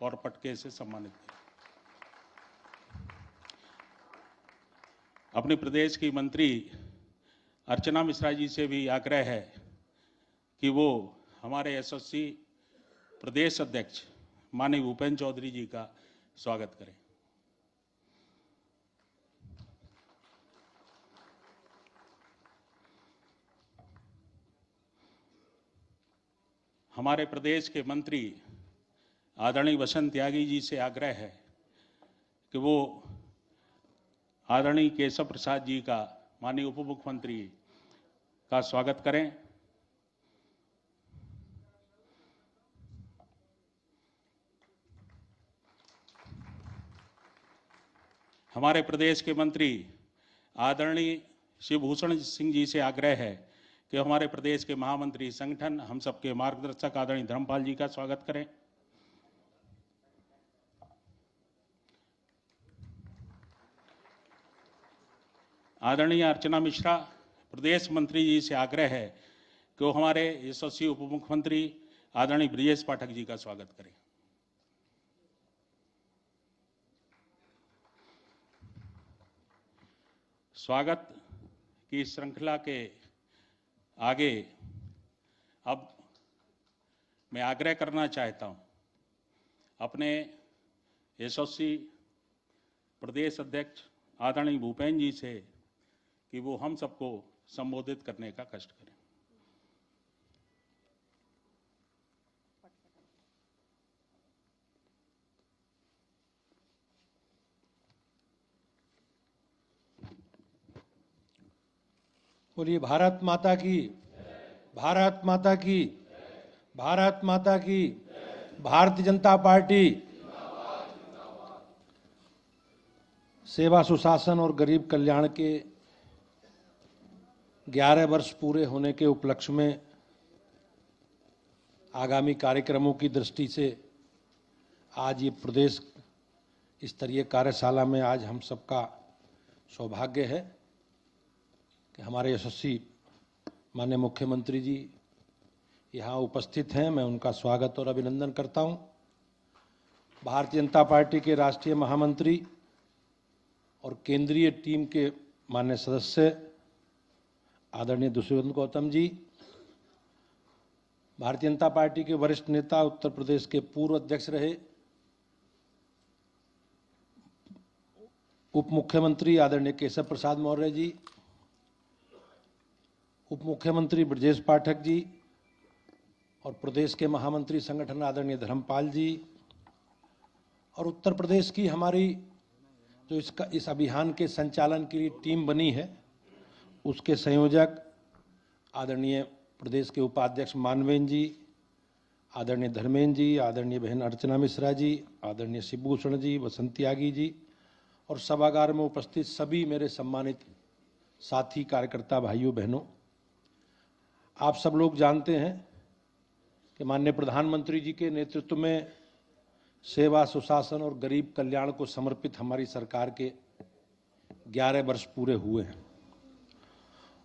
और पटके से सम्मानित किया। अपने प्रदेश की मंत्री अर्चना मिश्रा जी से भी आग्रह है कि वो हमारे एसएससी प्रदेश अध्यक्ष माननीय भूपेंद्र चौधरी जी का स्वागत करें। हमारे प्रदेश के मंत्री आदरणीय वसंत त्यागी जी से आग्रह है कि वो आदरणीय केशव प्रसाद जी का माननीय उप मुख्यमंत्री का स्वागत करें। हमारे प्रदेश के मंत्री आदरणीय शिवभूषण सिंह जी से आग्रह है कि हमारे प्रदेश के महामंत्री संगठन हम सबके मार्गदर्शक आदरणीय धर्मपाल जी का स्वागत करें। आदरणीय अर्चना मिश्रा प्रदेश मंत्री जी से आग्रह है कि वो हमारे यशस्वी उप मुख्यमंत्री आदरणीय ब्रजेश पाठक जी का स्वागत करें। स्वागत की श्रृंखला के आगे अब मैं आग्रह करना चाहता हूं अपने यशस्वी प्रदेश अध्यक्ष आदरणीय भूपेंद्र जी से कि वो हम सबको संबोधित करने का कष्ट करें। बोलिए भारत माता की, भारत माता की, भारत माता की, भारतीय जनता पार्टी। सेवा सुशासन और गरीब कल्याण के 11 वर्ष पूरे होने के उपलक्ष्य में आगामी कार्यक्रमों की दृष्टि से आज ये प्रदेश स्तरीय कार्यशाला में आज हम सबका सौभाग्य है कि हमारे यशस्वी माननीय मुख्यमंत्री जी यहाँ उपस्थित हैं। मैं उनका स्वागत और अभिनंदन करता हूँ। भारतीय जनता पार्टी के राष्ट्रीय महामंत्री और केंद्रीय टीम के माननीय सदस्य आदरणीय दुष्यंत गौतम जी, भारतीय जनता पार्टी के वरिष्ठ नेता उत्तर प्रदेश के पूर्व अध्यक्ष रहे उप मुख्यमंत्री आदरणीय केशव प्रसाद मौर्य जी, उप मुख्यमंत्री ब्रजेश पाठक जी और प्रदेश के महामंत्री संगठन आदरणीय धर्मपाल जी, और उत्तर प्रदेश की हमारी जो इस अभियान के संचालन के लिए टीम बनी है उसके संयोजक आदरणीय प्रदेश के उपाध्यक्ष मानवेंद्र जी, आदरणीय धर्मेंद्र जी, आदरणीय बहन अर्चना मिश्रा जी, आदरणीय शिवभूषण जी, वसंत त्यागी जी और सभागार में उपस्थित सभी मेरे सम्मानित साथी कार्यकर्ता भाइयों बहनों, आप सब लोग जानते हैं कि माननीय प्रधानमंत्री जी के नेतृत्व में सेवा सुशासन और गरीब कल्याण को समर्पित हमारी सरकार के 11 वर्ष पूरे हुए हैं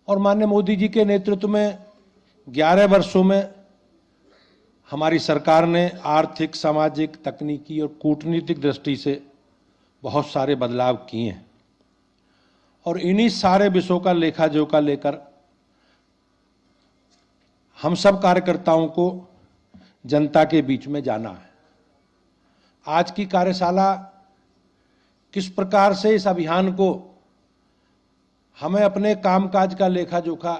और माननीय मोदी जी के नेतृत्व में 11 वर्षों में हमारी सरकार ने आर्थिक, सामाजिक, तकनीकी और कूटनीतिक दृष्टि से बहुत सारे बदलाव किए हैं और इन्हीं सारे विषयों का लेखा जोखा लेकर हम सब कार्यकर्ताओं को जनता के बीच में जाना है। आज की कार्यशाला किस प्रकार से इस अभियान को हमें अपने कामकाज का लेखा जोखा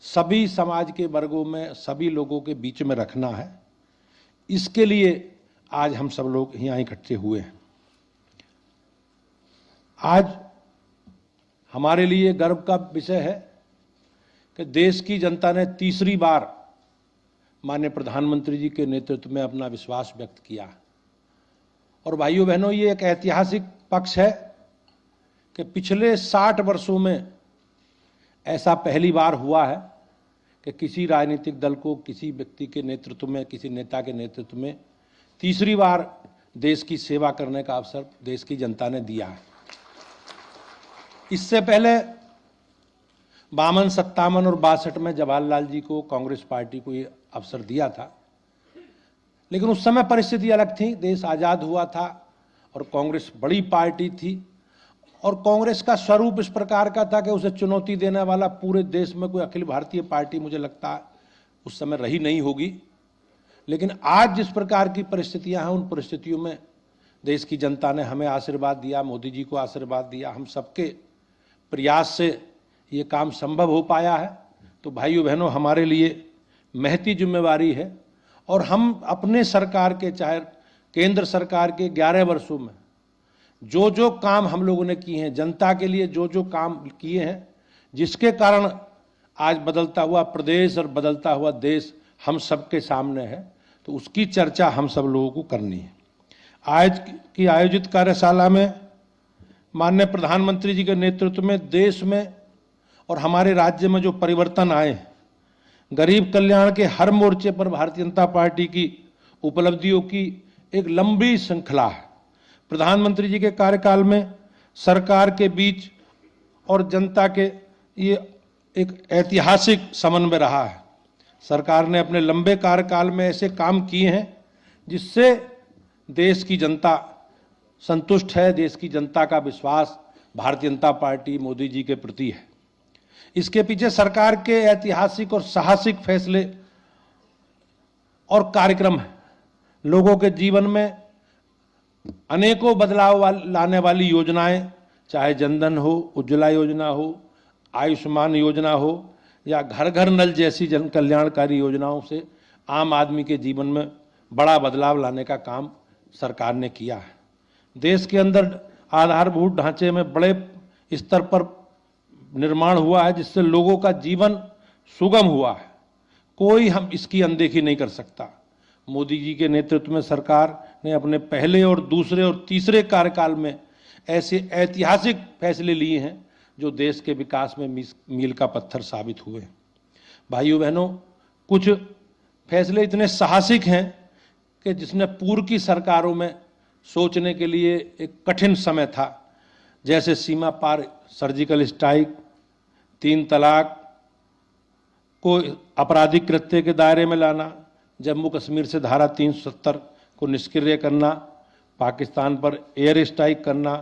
सभी समाज के वर्गों में सभी लोगों के बीच में रखना है, इसके लिए आज हम सब लोग यहाँ इकट्ठे हुए हैं। आज हमारे लिए गर्व का विषय है कि देश की जनता ने तीसरी बार माननीय प्रधानमंत्री जी के नेतृत्व में अपना विश्वास व्यक्त किया और भाइयों बहनों, ये एक ऐतिहासिक पक्ष है कि पिछले 60 वर्षों में ऐसा पहली बार हुआ है कि किसी राजनीतिक दल को किसी व्यक्ति के नेतृत्व में, किसी नेता के नेतृत्व में तीसरी बार देश की सेवा करने का अवसर देश की जनता ने दिया है। इससे पहले 52, 57 और 62 में जवाहरलाल जी को, कांग्रेस पार्टी को ये अवसर दिया था, लेकिन उस समय परिस्थिति अलग थी, देश आज़ाद हुआ था और कांग्रेस बड़ी पार्टी थी और कांग्रेस का स्वरूप इस प्रकार का था कि उसे चुनौती देने वाला पूरे देश में कोई अखिल भारतीय पार्टी मुझे लगता है उस समय रही नहीं होगी। लेकिन आज जिस प्रकार की परिस्थितियां हैं, उन परिस्थितियों में देश की जनता ने हमें आशीर्वाद दिया, मोदी जी को आशीर्वाद दिया, हम सबके प्रयास से ये काम संभव हो पाया है। तो भाइयों बहनों, हमारे लिए महती जिम्मेवारी है और हम अपने सरकार के, चाहे केंद्र सरकार के 11 वर्षों में जो जो काम हम लोगों ने किए हैं, जनता के लिए जो जो काम किए हैं, जिसके कारण आज बदलता हुआ प्रदेश और बदलता हुआ देश हम सबके सामने है, तो उसकी चर्चा हम सब लोगों को करनी है। आज की आयोजित कार्यशाला में माननीय प्रधानमंत्री जी के नेतृत्व में देश में और हमारे राज्य में जो परिवर्तन आए हैं, गरीब कल्याण के हर मोर्चे पर भारतीय जनता पार्टी की उपलब्धियों की एक लंबी श्रृंखला है। प्रधानमंत्री जी के कार्यकाल में सरकार के बीच और जनता के ये एक ऐतिहासिक समन्वय रहा है। सरकार ने अपने लंबे कार्यकाल में ऐसे काम किए हैं जिससे देश की जनता संतुष्ट है, देश की जनता का विश्वास भारतीय जनता पार्टी मोदी जी के प्रति है। इसके पीछे सरकार के ऐतिहासिक और साहसिक फैसले और कार्यक्रम हैं। लोगों के जीवन में अनेकों बदलाव लाने वाली योजनाएं, चाहे जनधन हो, उज्ज्वला योजना हो, आयुष्मान योजना हो या घर घर नल जैसी जन कल्याणकारी योजनाओं से आम आदमी के जीवन में बड़ा बदलाव लाने का काम सरकार ने किया है। देश के अंदर आधारभूत ढांचे में बड़े स्तर पर निर्माण हुआ है जिससे लोगों का जीवन सुगम हुआ है। कोई हम इसकी अनदेखी नहीं कर सकता। मोदी जी के नेतृत्व में सरकार ने अपने पहले और दूसरे और तीसरे कार्यकाल में ऐसे ऐतिहासिक फैसले लिए हैं जो देश के विकास में मील का पत्थर साबित हुए। भाइयों बहनों, कुछ फैसले इतने साहसिक हैं कि जिसने पूर्व की सरकारों में सोचने के लिए एक कठिन समय था, जैसे सीमा पार सर्जिकल स्ट्राइक, 3 तलाक को आपराधिक कृत्य के दायरे में लाना, जम्मू कश्मीर से धारा 370 को निष्क्रिय करना, पाकिस्तान पर एयर स्ट्राइक करना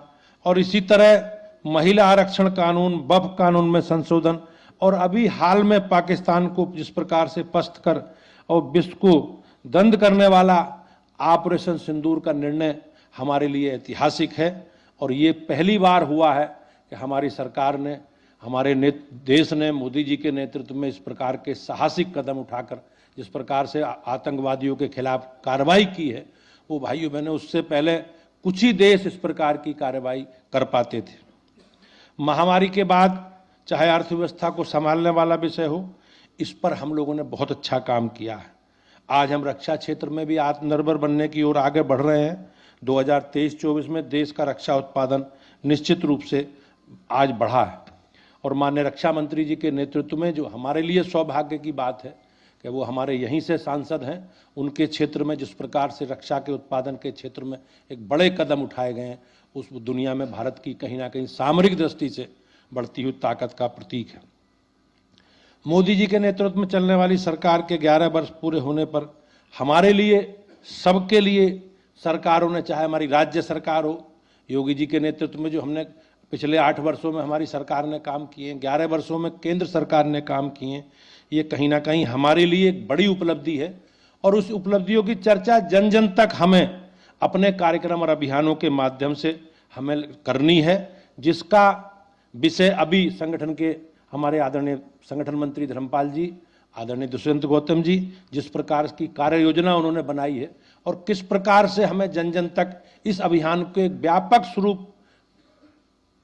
और इसी तरह महिला आरक्षण कानून, वक्फ कानून में संशोधन और अभी हाल में पाकिस्तान को जिस प्रकार से पस्त कर और विश्व को दंड करने वाला ऑपरेशन सिंदूर का निर्णय हमारे लिए ऐतिहासिक है। और ये पहली बार हुआ है कि हमारी सरकार ने, हमारे देश ने मोदी जी के नेतृत्व में इस प्रकार के साहसिक कदम उठाकर जिस प्रकार से आतंकवादियों के खिलाफ कार्रवाई की है, वो भाइयों बहनों उससे पहले कुछ ही देश इस प्रकार की कार्रवाई कर पाते थे। महामारी के बाद चाहे अर्थव्यवस्था को संभालने वाला विषय हो, इस पर हम लोगों ने बहुत अच्छा काम किया है। आज हम रक्षा क्षेत्र में भी आत्मनिर्भर बनने की ओर आगे बढ़ रहे हैं। 2023-24 में देश का रक्षा उत्पादन निश्चित रूप से आज बढ़ा है और माननीय रक्षा मंत्री जी के नेतृत्व में, जो हमारे लिए सौभाग्य की बात है कि वो हमारे यहीं से सांसद हैं, उनके क्षेत्र में जिस प्रकार से रक्षा के उत्पादन के क्षेत्र में एक बड़े कदम उठाए गए हैं, उस दुनिया में भारत की कहीं ना कहीं सामरिक दृष्टि से बढ़ती हुई ताकत का प्रतीक है। मोदी जी के नेतृत्व में चलने वाली सरकार के 11 वर्ष पूरे होने पर हमारे लिए, सबके लिए सरकारों ने, चाहे हमारी राज्य सरकार हो, योगी जी के नेतृत्व में जो हमने पिछले 8 वर्षों में हमारी सरकार ने काम किए, 11 वर्षों में केंद्र सरकार ने काम किए, ये कहीं ना कहीं हमारे लिए एक बड़ी उपलब्धि है। और उस उपलब्धियों की चर्चा जन जन तक हमें अपने कार्यक्रम और अभियानों के माध्यम से हमें करनी है, जिसका विषय अभी संगठन के हमारे आदरणीय संगठन मंत्री धर्मपाल जी, आदरणीय दुष्यंत गौतम जी, जिस प्रकार की कार्य योजना उन्होंने बनाई है और किस प्रकार से हमें जन जन तक इस अभियान के एक व्यापक स्वरूप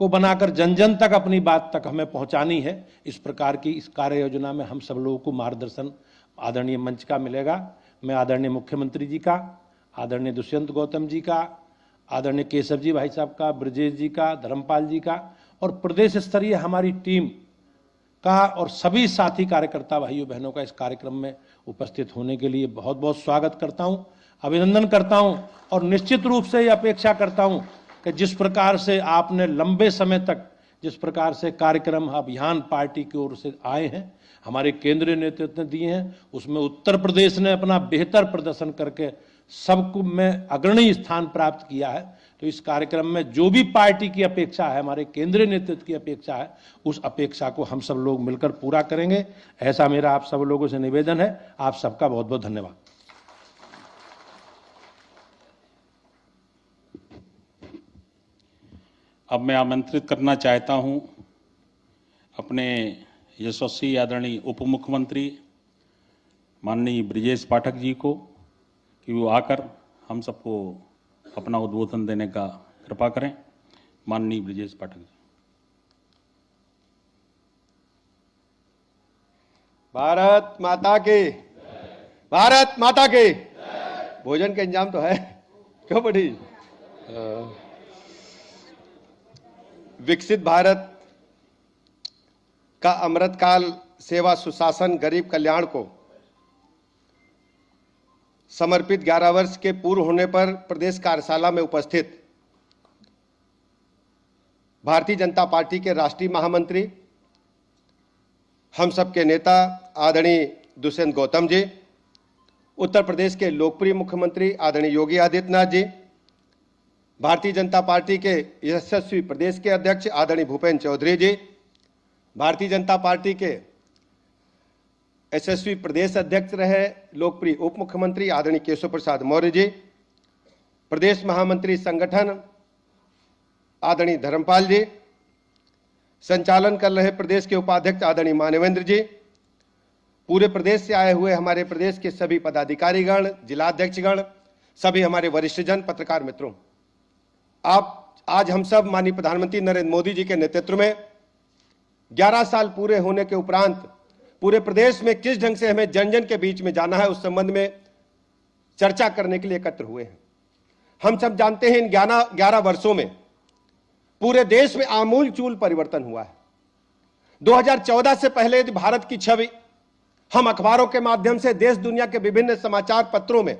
को बनाकर जन जन तक अपनी बात तक हमें पहुंचानी है, इस प्रकार की इस कार्य योजना में हम सब लोगों को मार्गदर्शन आदरणीय मंच का मिलेगा। मैं आदरणीय मुख्यमंत्री जी का, आदरणीय दुष्यंत गौतम जी का, आदरणीय केशव जी भाई साहब का, ब्रजेश जी का, धर्मपाल जी का और प्रदेश स्तरीय हमारी टीम का और सभी साथी कार्यकर्ता भाइयों बहनों का इस कार्यक्रम में उपस्थित होने के लिए बहुत बहुत स्वागत करता हूं, अभिनंदन करता हूं और निश्चित रूप से ये अपेक्षा करता हूं कि जिस प्रकार से आपने लंबे समय तक जिस प्रकार से कार्यक्रम अभियान पार्टी की ओर से आए हैं, हमारे केंद्रीय नेतृत्व ने दिए हैं, उसमें उत्तर प्रदेश ने अपना बेहतर प्रदर्शन करके सबको में अग्रणी स्थान प्राप्त किया है। तो इस कार्यक्रम में जो भी पार्टी की अपेक्षा है, हमारे केंद्रीय नेतृत्व की अपेक्षा है, उस अपेक्षा को हम सब लोग मिलकर पूरा करेंगे, ऐसा मेरा आप सब लोगों से निवेदन है। आप सबका बहुत बहुत धन्यवाद। अब मैं आमंत्रित करना चाहता हूं अपने यशस्वी आदरणीय उप मुख्यमंत्री माननीय ब्रजेश पाठक जी को कि वो आकर हम सबको अपना उद्बोधन देने का कृपा करें। माननीय ब्रजेश पाठक जी। भारत माता की, भारत माता की। भोजन का इंतजाम तो है, क्यों बड़ी। विकसित भारत का अमृतकाल सेवा सुशासन गरीब कल्याण को समर्पित 11 वर्ष के पूर्ण होने पर प्रदेश कार्यशाला में उपस्थित भारतीय जनता पार्टी के राष्ट्रीय महामंत्री, हम सबके नेता आदरणीय दुष्यंत गौतम जी, उत्तर प्रदेश के लोकप्रिय मुख्यमंत्री आदरणीय योगी आदित्यनाथ जी, भारतीय जनता पार्टी के यशस्वी प्रदेश के अध्यक्ष आदरणीय भूपेंद्र चौधरी जी, भारतीय जनता पार्टी के यशस्वी प्रदेश अध्यक्ष रहे लोकप्रिय उप मुख्यमंत्री आदरणीय केशव प्रसाद मौर्य जी, प्रदेश महामंत्री संगठन आदरणीय धर्मपाल जी, संचालन कर रहे प्रदेश के उपाध्यक्ष आदरणीय मानवेंद्र जी, पूरे प्रदेश से आए हुए हमारे प्रदेश के सभी पदाधिकारीगण, जिलाध्यक्षगण, सभी हमारे वरिष्ठजन, पत्रकार मित्रों, आज हम सब माननीय प्रधानमंत्री नरेंद्र मोदी जी के नेतृत्व में 11 साल पूरे होने के उपरांत पूरे प्रदेश में किस ढंग से हमें जन जन के बीच में जाना है, उस संबंध में चर्चा करने के लिए एकत्र हुए हैं। हम सब जानते हैं इन 11 वर्षों में पूरे देश में आमूल चूल परिवर्तन हुआ है। 2014 से पहले भारत की छवि हम अखबारों के माध्यम से देश दुनिया के विभिन्न समाचार पत्रों में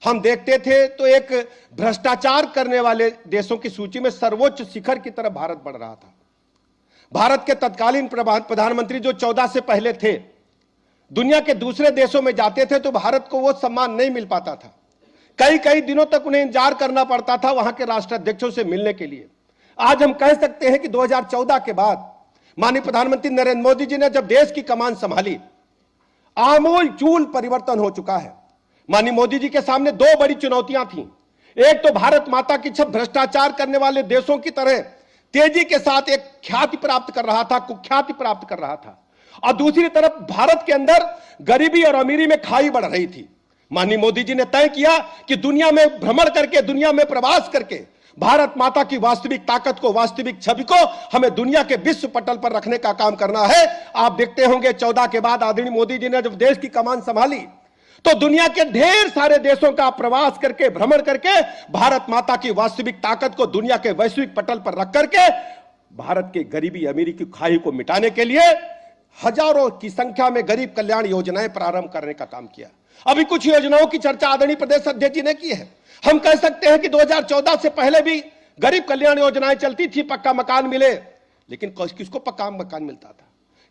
हम देखते थे तो एक भ्रष्टाचार करने वाले देशों की सूची में सर्वोच्च शिखर की तरफ भारत बढ़ रहा था। भारत के तत्कालीन प्रधानमंत्री जो 14 से पहले थे, दुनिया के दूसरे देशों में जाते थे तो भारत को वो सम्मान नहीं मिल पाता था। कई कई दिनों तक उन्हें इंतजार करना पड़ता था वहां के राष्ट्राध्यक्षों से मिलने के लिए। आज हम कह सकते हैं कि 2014 के बाद माननीय प्रधानमंत्री नरेंद्र मोदी जी ने जब देश की कमान संभाली, आमूल चूल परिवर्तन हो चुका है। माननीय मोदी जी के सामने 2 बड़ी चुनौतियां थीं। एक तो भारत माता की छब भ्रष्टाचार करने वाले देशों की तरह तेजी के साथ एक ख्याति प्राप्त कर रहा था, कुख्याति प्राप्त कर रहा था, और दूसरी तरफ भारत के अंदर गरीबी और अमीरी में खाई बढ़ रही थी। माननीय मोदी जी ने तय किया कि दुनिया में भ्रमण करके, दुनिया में प्रवास करके भारत माता की वास्तविक ताकत को, वास्तविक छवि को हमें दुनिया के विश्व पटल पर रखने का काम करना है। आप देखते होंगे 14 के बाद आदरणीय मोदी जी ने जब देश की कमान संभाली तो दुनिया के ढेर सारे देशों का प्रवास करके, भ्रमण करके भारत माता की वास्तविक ताकत को दुनिया के वैश्विक पटल पर रख करके भारत के गरीबी अमीरी की खाई को मिटाने के लिए हजारों की संख्या में गरीब कल्याण योजनाएं प्रारंभ करने का काम किया। अभी कुछ योजनाओं की चर्चा आदरणीय प्रदेश अध्यक्ष जी ने की है। हम कह सकते हैं कि 2014 से पहले भी गरीब कल्याण योजनाएं चलती थी, पक्का मकान मिले, लेकिन किसको पक्का मकान मिलता था?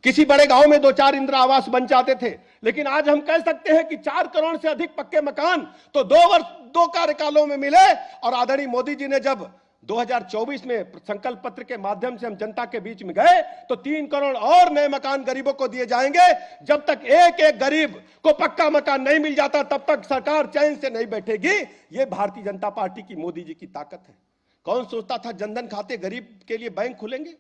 किसी बड़े गांव में 2-4 इंदिरा आवास बन जाते थे। लेकिन आज हम कह सकते हैं कि 4 करोड़ से अधिक पक्के मकान तो 2 कार्यकालों में मिले। और आदरणीय मोदी जी ने जब 2024 में संकल्प पत्र के माध्यम से हम जनता के बीच में गए तो 3 करोड़ और नए मकान गरीबों को दिए जाएंगे। जब तक एक एक गरीब को पक्का मकान नहीं मिल जाता तब तक सरकार चैन से नहीं बैठेगी। ये भारतीय जनता पार्टी की, मोदी जी की ताकत है। कौन सोचता था जनधन खाते गरीब के लिए बैंक खुलेंगे?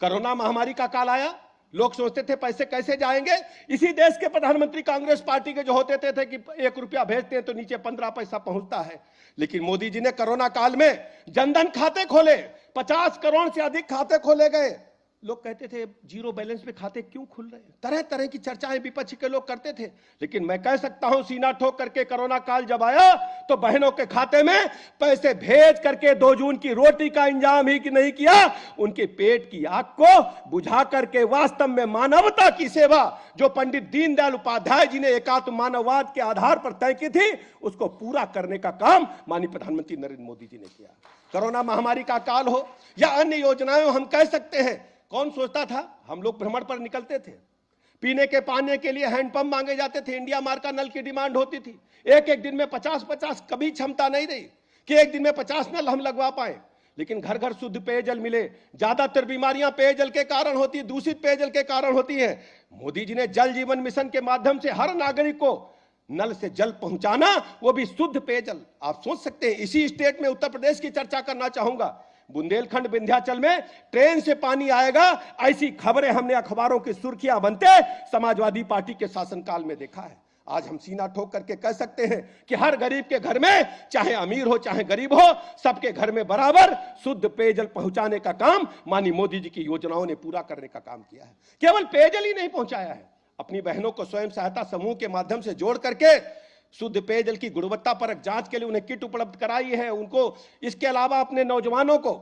कोरोना महामारी का काल आया, लोग सोचते थे पैसे कैसे जाएंगे। इसी देश के प्रधानमंत्री कांग्रेस पार्टी के जो होते थे कि 1 रुपया भेजते हैं तो नीचे 15 पैसा पहुंचता है। लेकिन मोदी जी ने कोरोना काल में जनधन खाते खोले, 50 करोड़ से अधिक खाते खोले गए। लोग कहते थे जीरो बैलेंस पे खाते क्यों खुल रहे हैं, तरह तरह की चर्चाएं विपक्ष के लोग करते थे। लेकिन मैं कह सकता हूं सीना ठोक करके कोरोना काल जब आया तो बहनों के खाते में पैसे भेज करके 2 जून की रोटी का इंतजाम ही कि नहीं किया, उनके पेट की आग को बुझा करके वास्तव में मानवता की सेवा जो पंडित दीनदयाल उपाध्याय जी ने एकात्म मानववाद के आधार पर तय की थी, उसको पूरा करने का काम माननीय प्रधानमंत्री नरेंद्र मोदी जी ने किया। कोरोना महामारी का काल हो या अन्य योजनाएं, हम कह सकते हैं कौन सोचता था। हम लोग भ्रमण पर निकलते थे, पीने के पानी के लिए हैंडपंप मांगे जाते थे, इंडिया मार्क का नल की डिमांड होती थी। एक एक दिन में 50-50 कभी क्षमता नहीं रही कि एक दिन में 50 नल हम लगवा पाए, लेकिन घर घर शुद्ध पेयजल मिले। ज्यादातर बीमारियां पेयजल के कारण होती है, दूषित पेयजल के कारण होती है। मोदी जी ने जल जीवन मिशन के माध्यम से हर नागरिक को नल से जल पहुंचाना, वो भी शुद्ध पेयजल। आप सोच सकते हैं, इसी स्टेट में उत्तर प्रदेश की चर्चा करना चाहूंगा, बुंदेलखंड विंध्याचल में ट्रेन से पानी आएगा, ऐसी खबरें हमने अखबारों की सुर्खियां बनते समाजवादी पार्टी के शासनकाल में देखा है। आज हम सीना ठोक करके कह सकते हैं कि हर गरीब के घर में, चाहे अमीर हो चाहे गरीब हो, सबके घर में बराबर शुद्ध पेयजल पहुंचाने का काम माननीय मोदी जी की योजनाओं ने पूरा करने का काम किया है। केवल पेयजल ही नहीं पहुंचाया है, अपनी बहनों को स्वयं सहायता समूह के माध्यम से जोड़ करके शुद्ध पेयजल की गुणवत्ता परक जांच के लिए उन्हें किट उपलब्ध कराई है उनको। इसके अलावा अपने नौजवानों को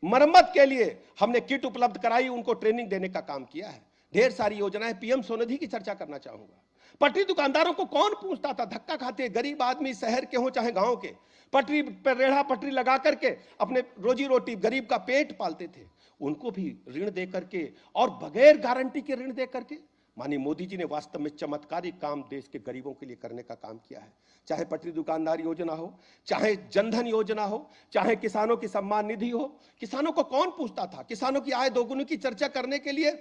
मरम्मत के लिए हमने किट उपलब्ध कराई, उनको ट्रेनिंग देने का काम किया है। ढेर सारी योजनाएं, पीएम स्वनिधि की चर्चा करना चाहूंगा। पटरी दुकानदारों को कौन पूछता था, धक्का खाते गरीब आदमी, शहर के हो चाहे गांव के, पटरी पर रेढ़ा पटरी लगा करके अपने रोजी रोटी, गरीब का पेट पालते थे, उनको भी ऋण दे करके और बगैर गारंटी के ऋण दे करके माननीय मोदी जी ने वास्तव में चमत्कारिक काम देश के गरीबों के लिए करने का काम किया है। चाहे पटरी दुकानदार योजना हो, चाहे जनधन योजना हो, चाहे किसानों की सम्मान निधि हो। किसानों को कौन पूछता था? किसानों की आय दोगुनी की चर्चा करने के लिए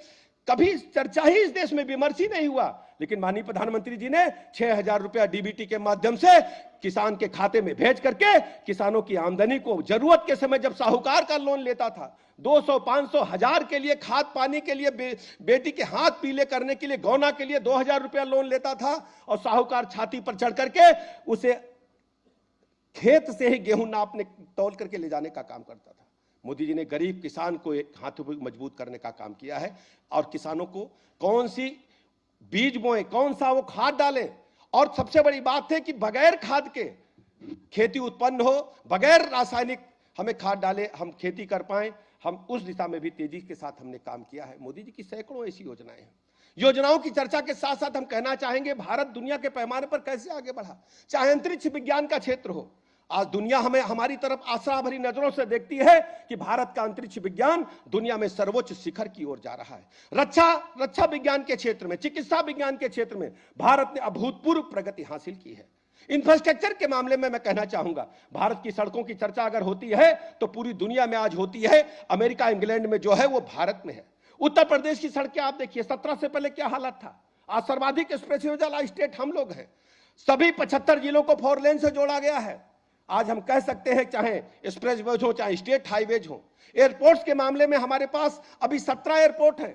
कभी चर्चा ही इस देश में विमर्श ही नहीं हुआ, लेकिन माननीय प्रधानमंत्री जी ने 6,000 रुपया डीबीटी के माध्यम से किसान के खाते में भेज करके किसानों की आमदनी को, जरूरत के समय जब साहूकार का लोन लेता था 200, 500, 1000 के लिए, खाद पानी के लिए, बेटी के हाथ पीले करने के लिए, गौना के लिए 2000 रुपया लोन लेता था और साहूकार छाती पर चढ़ करके उसे खेत से ही गेहूं नापने तौल करके ले जाने का काम करता था। मोदी जी ने गरीब किसान को एक हाथों पर मजबूत करने का काम किया है और किसानों को कौन सी बीज बोए, कौन सा वो खाद डालें, और सबसे बड़ी बात है कि बगैर खाद के खेती उत्पन्न हो, बगैर रासायनिक हमें खाद डाले हम खेती कर पाए, हम उस दिशा में भी तेजी के साथ हमने काम किया है। मोदी जी की सैकड़ों ऐसी योजनाएं हैं। योजनाओं की चर्चा के साथ साथ हम कहना चाहेंगे भारत दुनिया के पैमाने पर कैसे आगे बढ़ा। चाहे अंतरिक्ष विज्ञान का क्षेत्र हो, आज दुनिया हमें हमारी तरफ आशा भरी नजरों से देखती है कि भारत का अंतरिक्ष विज्ञान दुनिया में सर्वोच्च शिखर की ओर जा रहा है। रक्षा विज्ञान के क्षेत्र में, चिकित्सा विज्ञान के क्षेत्र में भारत ने अभूतपूर्व प्रगति हासिल की है। इंफ्रास्ट्रक्चर के मामले में मैं कहना चाहूंगा, भारत की सड़कों की चर्चा अगर होती है तो पूरी दुनिया में आज होती है। अमेरिका, इंग्लैंड में जो है वो भारत में है। उत्तर प्रदेश की सड़कें आप देखिए, 17 से पहले क्या हालत था, आज सर्वाधिक एक्सप्रेसवे वाला स्टेट हम लोग हैं। सभी 75 जिलों को 4 लेन से जोड़ा गया है। आज हम कह सकते हैं चाहे एक्सप्रेसवेज हो चाहे स्टेट हाईवेज हो। एयरपोर्ट्स के मामले में हमारे पास अभी 17 एयरपोर्ट हैं।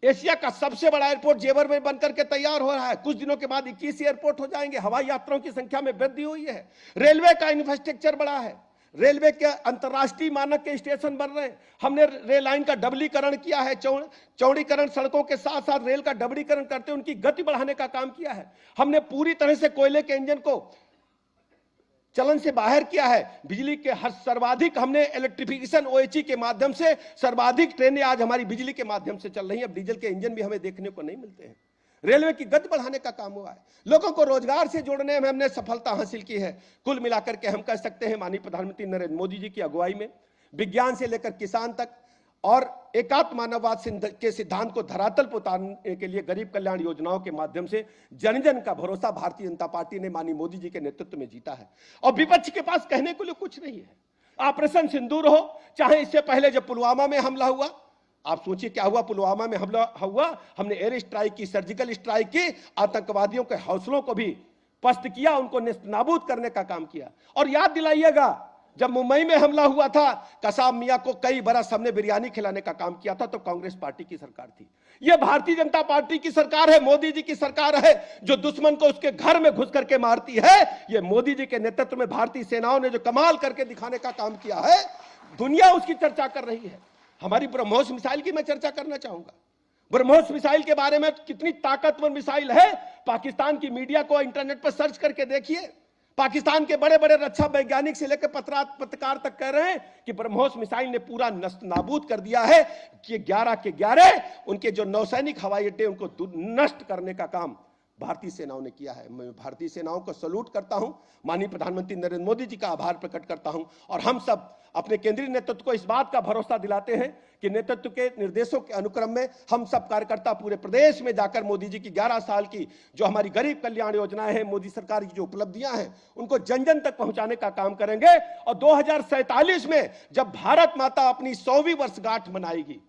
एशिया का सबसे बड़ा एयरपोर्ट जेवर में बनकर के तैयार हो रहा है। कुछ दिनों के बाद 21 एयरपोर्ट हो जाएंगे। हवाई यात्रियों की संख्या में वृद्धि हुई है। रेलवे का इंफ्रास्ट्रक्चर बड़ा है। रेलवे के अंतर्राष्ट्रीय मानक के स्टेशन बन रहे हैं। हमने रेल लाइन का डबलीकरण किया है। चौड़ीकरण सड़कों के साथ साथ रेल का डबलीकरण करते उनकी गति बढ़ाने का काम किया है। हमने पूरी तरह से कोयले के इंजन को चलन से बाहर किया है। बिजली के हर सर्वाधिक हमने इलेक्ट्रिफिकेशन ओएचई के माध्यम से सर्वाधिक ट्रेनें आज हमारी बिजली के माध्यम से चल रही हैं। अब डीजल के इंजन भी हमें देखने को नहीं मिलते हैं। रेलवे की गति बढ़ाने का काम हुआ है। लोगों को रोजगार से जोड़ने में हमने सफलता हासिल की है। कुल मिलाकर के हम कह सकते हैं माननीय प्रधानमंत्री नरेंद्र मोदी जी की अगुवाई में विज्ञान से लेकर किसान तक और एकात्म मानववाद के सिद्धांत को धरातल पर उतारने के लिए गरीब कल्याण योजनाओं के माध्यम से जन जन का भरोसा भारतीय जनता पार्टी ने माननीय मोदी जी के नेतृत्व में जीता है। और विपक्ष के पास कहने के लिए कुछ नहीं है। ऑपरेशन सिंदूर हो, चाहे इससे पहले जब पुलवामा में हमला हुआ, आप सोचिए क्या हुआ। पुलवामा में हमला हुआ, हमने एयर स्ट्राइक की, सर्जिकल स्ट्राइक की, आतंकवादियों के हौसलों को भी पस्त किया, उनको नेस्तनाबूद करने का काम किया। और याद दिलाइएगा जब मुंबई में हमला हुआ था, कसाब मियां को कई बरस हमने बिरयानी खिलाने का काम किया था, तो कांग्रेस पार्टी की सरकार थी। यह भारतीय जनता पार्टी की सरकार है, मोदी जी की सरकार है, जो दुश्मन को उसके घर में घुस करके मारती है। यह मोदी जी के नेतृत्व में भारतीय सेनाओं ने जो कमाल करके दिखाने का काम किया है, दुनिया उसकी चर्चा कर रही है। हमारी ब्रह्मोस मिसाइल की मैं चर्चा करना चाहूंगा। ब्रह्मोस मिसाइल के बारे में कितनी ताकतवर मिसाइल है, पाकिस्तान की मीडिया को इंटरनेट पर सर्च करके देखिए। पाकिस्तान के बड़े बड़े रक्षा वैज्ञानिक से लेकर पत्रकार तक कह रहे हैं कि ब्रह्मोस मिसाइल ने पूरा नाबूद कर दिया है कि 11 के 11 उनके जो नौसैनिक हवाई अड्डे उनको नष्ट करने का काम भारतीय सेनाओं ने किया है। मैं भारतीय सेनाओं को सैल्यूट करता हूं, माननीय प्रधानमंत्री नरेंद्र मोदी जी का आभार प्रकट करता हूं और हम सब अपने केंद्रीय नेतृत्व को इस बात का भरोसा दिलाते हैं कि नेतृत्व के निर्देशों के अनुक्रम में हम सब कार्यकर्ता पूरे प्रदेश में जाकर मोदी जी की 11 साल की जो हमारी गरीब कल्याण योजनाएं हैं, मोदी सरकार की जो उपलब्धियां हैं, उनको जन जन तक पहुंचाने का काम करेंगे। और 2047 में जब भारत माता अपनी 100वीं वर्षगांठ मनाएगी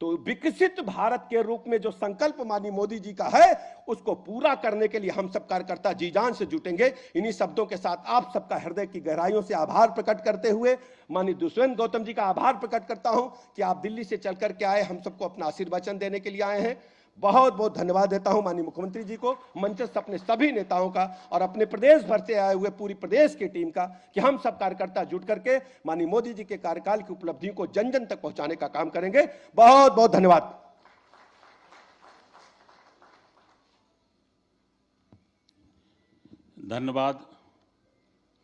तो विकसित भारत के रूप में जो संकल्प माननीय मोदी जी का है उसको पूरा करने के लिए हम सब कार्यकर्ता जी जान से जुटेंगे। इन्हीं शब्दों के साथ आप सबका हृदय की गहराइयों से आभार प्रकट करते हुए माननीय दुष्यंत गौतम जी का आभार प्रकट करता हूं कि आप दिल्ली से चल करके आए, हम सबको अपना आशीर्वचन देने के लिए आए हैं। बहुत बहुत धन्यवाद देता हूं माननीय मुख्यमंत्री जी को, मंचस्थ अपने सभी नेताओं का और अपने प्रदेश भर से आए हुए पूरी प्रदेश की टीम का कि हम सब कार्यकर्ता जुट करके माननीय मोदी जी के कार्यकाल की उपलब्धियों को जन जन तक पहुंचाने का काम करेंगे। बहुत बहुत धन्यवाद। धन्यवाद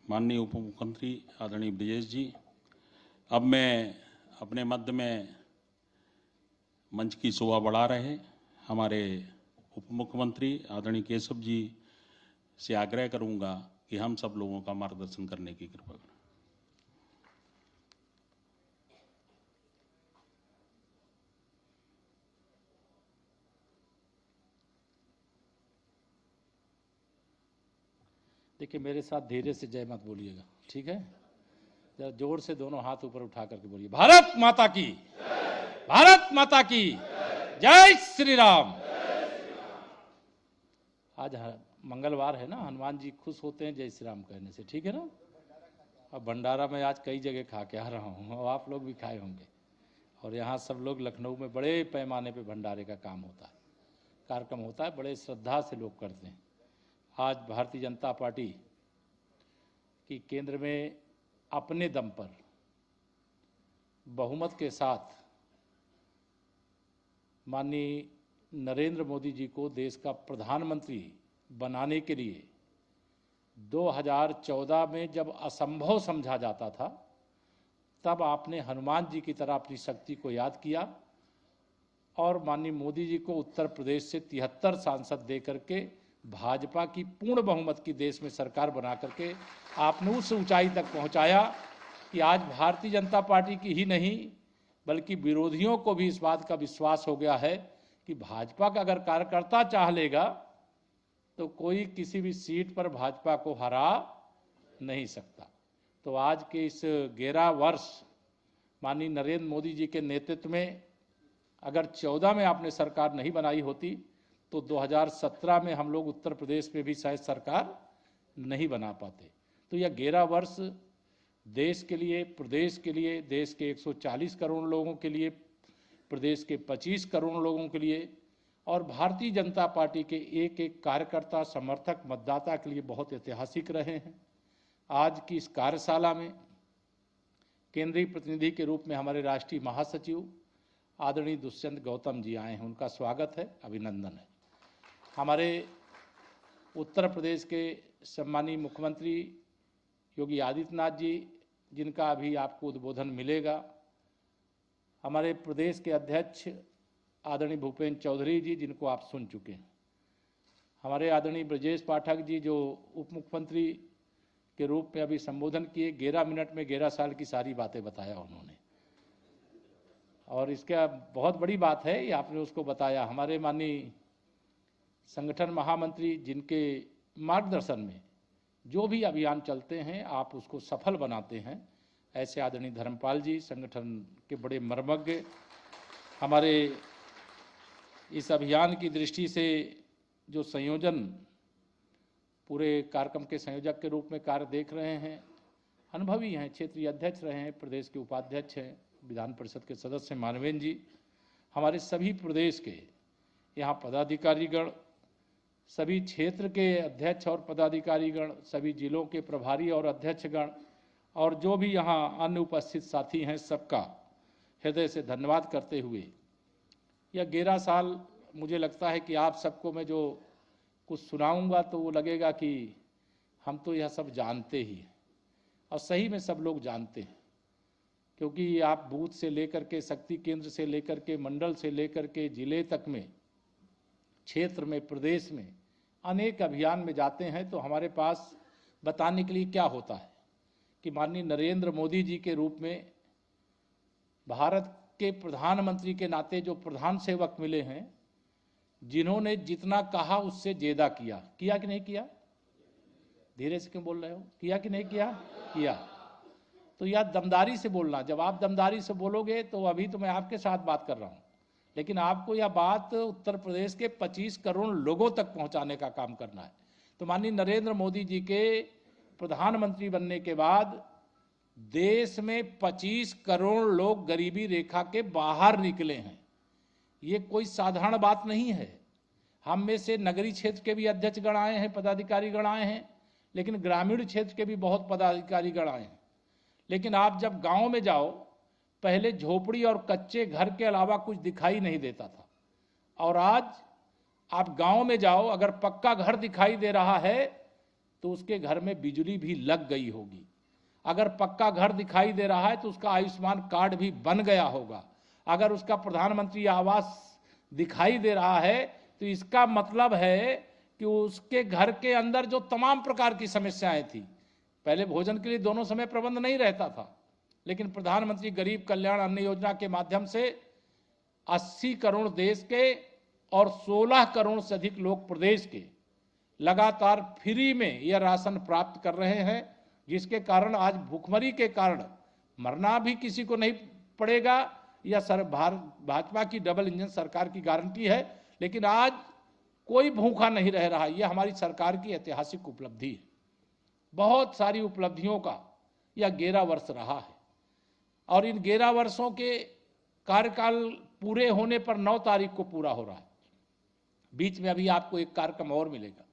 माननीय उप मुख्यमंत्री आदरणीय ब्रजेश जी। अब मैं अपने मध्य में मंच की शोभा बढ़ा रहे हमारे उप मुख्यमंत्री आदरणीय केशव जी से आग्रह करूंगा कि हम सब लोगों का मार्गदर्शन करने की कृपा करें। देखिए, मेरे साथ धीरे से जय मत बोलिएगा, ठीक है? जरा जोर से दोनों हाथ ऊपर उठा करके बोलिए, भारत माता की, भारत माता की जय श्री राम। आज मंगलवार है ना, हनुमान जी खुश होते हैं जय श्री राम कहने से, ठीक है ना? अब भंडारा में आज कई जगह खा के आ रहा हूँ और आप लोग भी खाए होंगे। और यहाँ सब लोग लखनऊ में बड़े पैमाने पे भंडारे का काम होता है, कार्यक्रम होता है, बड़े श्रद्धा से लोग करते हैं। आज भारतीय जनता पार्टी की केंद्र में अपने दम पर बहुमत के साथ माननीय नरेंद्र मोदी जी को देश का प्रधानमंत्री बनाने के लिए 2014 में जब असंभव समझा जाता था, तब आपने हनुमान जी की तरह अपनी शक्ति को याद किया और माननीय मोदी जी को उत्तर प्रदेश से 73 सांसद दे करके भाजपा की पूर्ण बहुमत की देश में सरकार बना करके आपने उस ऊंचाई तक पहुंचाया कि आज भारतीय जनता पार्टी की ही नहीं बल्कि विरोधियों को भी इस बात का विश्वास हो गया है कि भाजपा का अगर कार्यकर्ता चाह लेगा तो कोई किसी भी सीट पर भाजपा को हरा नहीं सकता। तो आज के इस 11 वर्ष माननीय नरेंद्र मोदी जी के नेतृत्व में अगर 14 में आपने सरकार नहीं बनाई होती तो 2017 में हम लोग उत्तर प्रदेश में भी शायद सरकार नहीं बना पाते। तो यह 11 वर्ष देश के लिए, प्रदेश के लिए, देश के 140 करोड़ लोगों के लिए, प्रदेश के 25 करोड़ लोगों के लिए और भारतीय जनता पार्टी के एक एक कार्यकर्ता, समर्थक, मतदाता के लिए बहुत ऐतिहासिक रहे हैं। आज की इस कार्यशाला में केंद्रीय प्रतिनिधि के रूप में हमारे राष्ट्रीय महासचिव आदरणीय दुष्यंत गौतम जी आए हैं, उनका स्वागत है, अभिनंदन है। हमारे उत्तर प्रदेश के सम्मानीय मुख्यमंत्री योगी आदित्यनाथ जी, जिनका अभी आपको उद्बोधन मिलेगा, हमारे प्रदेश के अध्यक्ष आदरणीय भूपेंद्र चौधरी जी, जिनको आप सुन चुके हैं, हमारे आदरणीय ब्रजेश पाठक जी जो उप मुख्यमंत्री के रूप में अभी संबोधन किए, 11 मिनट में 11 साल की सारी बातें बताया उन्होंने और इसका बहुत बड़ी बात है ये आपने उसको बताया। हमारे माननीय संगठन महामंत्री, जिनके मार्गदर्शन में जो भी अभियान चलते हैं आप उसको सफल बनाते हैं, ऐसे आदरणीय धर्मपाल जी, संगठन के बड़े मर्मज्ञ, हमारे इस अभियान की दृष्टि से जो संयोजन, पूरे कार्यक्रम के संयोजक के रूप में कार्य देख रहे हैं, अनुभवी हैं, क्षेत्रीय अध्यक्ष रहे हैं, प्रदेश के उपाध्यक्ष हैं, विधान परिषद के सदस्य मानवेंद्र जी, हमारे सभी प्रदेश के यहाँ पदाधिकारीगण, सभी क्षेत्र के अध्यक्ष और पदाधिकारीगण, सभी जिलों के प्रभारी और अध्यक्षगण और जो भी यहाँ अन्य उपस्थित साथी हैं, सबका हृदय से धन्यवाद करते हुए यह 11 साल मुझे लगता है कि आप सबको मैं जो कुछ सुनाऊंगा तो वो लगेगा कि हम तो यह सब जानते ही हैं और सही में सब लोग जानते हैं, क्योंकि आप बूथ से लेकर के, शक्ति केंद्र से लेकर के, मंडल से लेकर के जिले तक में, क्षेत्र में, प्रदेश में अनेक अभियान में जाते हैं तो हमारे पास बताने के लिए क्या होता है कि माननीय नरेंद्र मोदी जी के रूप में भारत के प्रधानमंत्री के नाते जो प्रधान सेवक मिले हैं, जिन्होंने जितना कहा उससे ज्यादा किया कि नहीं किया? धीरे से क्यों बोल रहे हो? किया कि नहीं किया? किया। तो यह दमदारी से बोलना, जब आप दमदारी से बोलोगे तो अभी तो मैं आपके साथ बात कर रहा हूं, लेकिन आपको यह बात उत्तर प्रदेश के 25 करोड़ लोगों तक पहुंचाने का काम करना है। तो माननीय नरेंद्र मोदी जी के प्रधानमंत्री बनने के बाद देश में 25 करोड़ लोग गरीबी रेखा के बाहर निकले हैं। ये कोई साधारण बात नहीं है। हम में से नगरीय क्षेत्र के भी अध्यक्ष गण आए हैं, पदाधिकारी गण आए हैं, लेकिन ग्रामीण क्षेत्र के भी बहुत पदाधिकारी गण आए हैं। लेकिन आप जब गांव में जाओ, पहले झोपड़ी और कच्चे घर के अलावा कुछ दिखाई नहीं देता था, और आज आप गांव में जाओ, अगर पक्का घर दिखाई दे रहा है तो उसके घर में बिजली भी लग गई होगी। अगर पक्का घर दिखाई दे रहा है तो उसका आयुष्मान कार्ड भी बन गया होगा। अगर उसका प्रधानमंत्री आवास दिखाई दे रहा है तो इसका मतलब है कि उसके घर के अंदर जो तमाम प्रकार की समस्याएं थी, पहले भोजन के लिए दोनों समय प्रबंध नहीं रहता था, लेकिन प्रधानमंत्री गरीब कल्याण अन्न योजना के माध्यम से 80 करोड़ देश के और 16 करोड़ से अधिक लोग प्रदेश के लगातार फ्री में यह राशन प्राप्त कर रहे हैं, जिसके कारण आज भूखमरी के कारण मरना भी किसी को नहीं पड़ेगा। यह भाजपा की डबल इंजन सरकार की गारंटी है, लेकिन आज कोई भूखा नहीं रह रहा। यह हमारी सरकार की ऐतिहासिक उपलब्धि है। बहुत सारी उपलब्धियों का यह 11 वर्ष रहा है, और इन 11 वर्षों के कार्यकाल पूरे होने पर 9 तारीख को पूरा हो रहा है। बीच में अभी आपको एक कार्यक्रम और मिलेगा,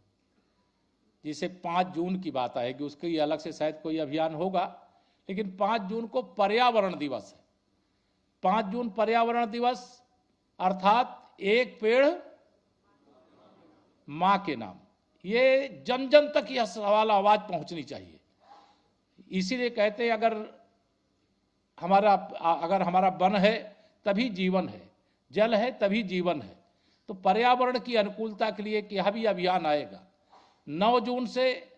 जिसे 5 जून की बात आएगी, उसके अलग से शायद कोई अभियान होगा, लेकिन 5 जून को पर्यावरण दिवस है। 5 जून पर्यावरण दिवस अर्थात एक पेड़ मां के नाम। ये जन जन तक यह सवाल आवाज पहुंचनी चाहिए। इसीलिए कहते हैं अगर हमारा वन है तभी जीवन है, जल है तभी जीवन है। तो पर्यावरण की अनुकूलता के लिए यह भी अभियान आएगा। 9 जून से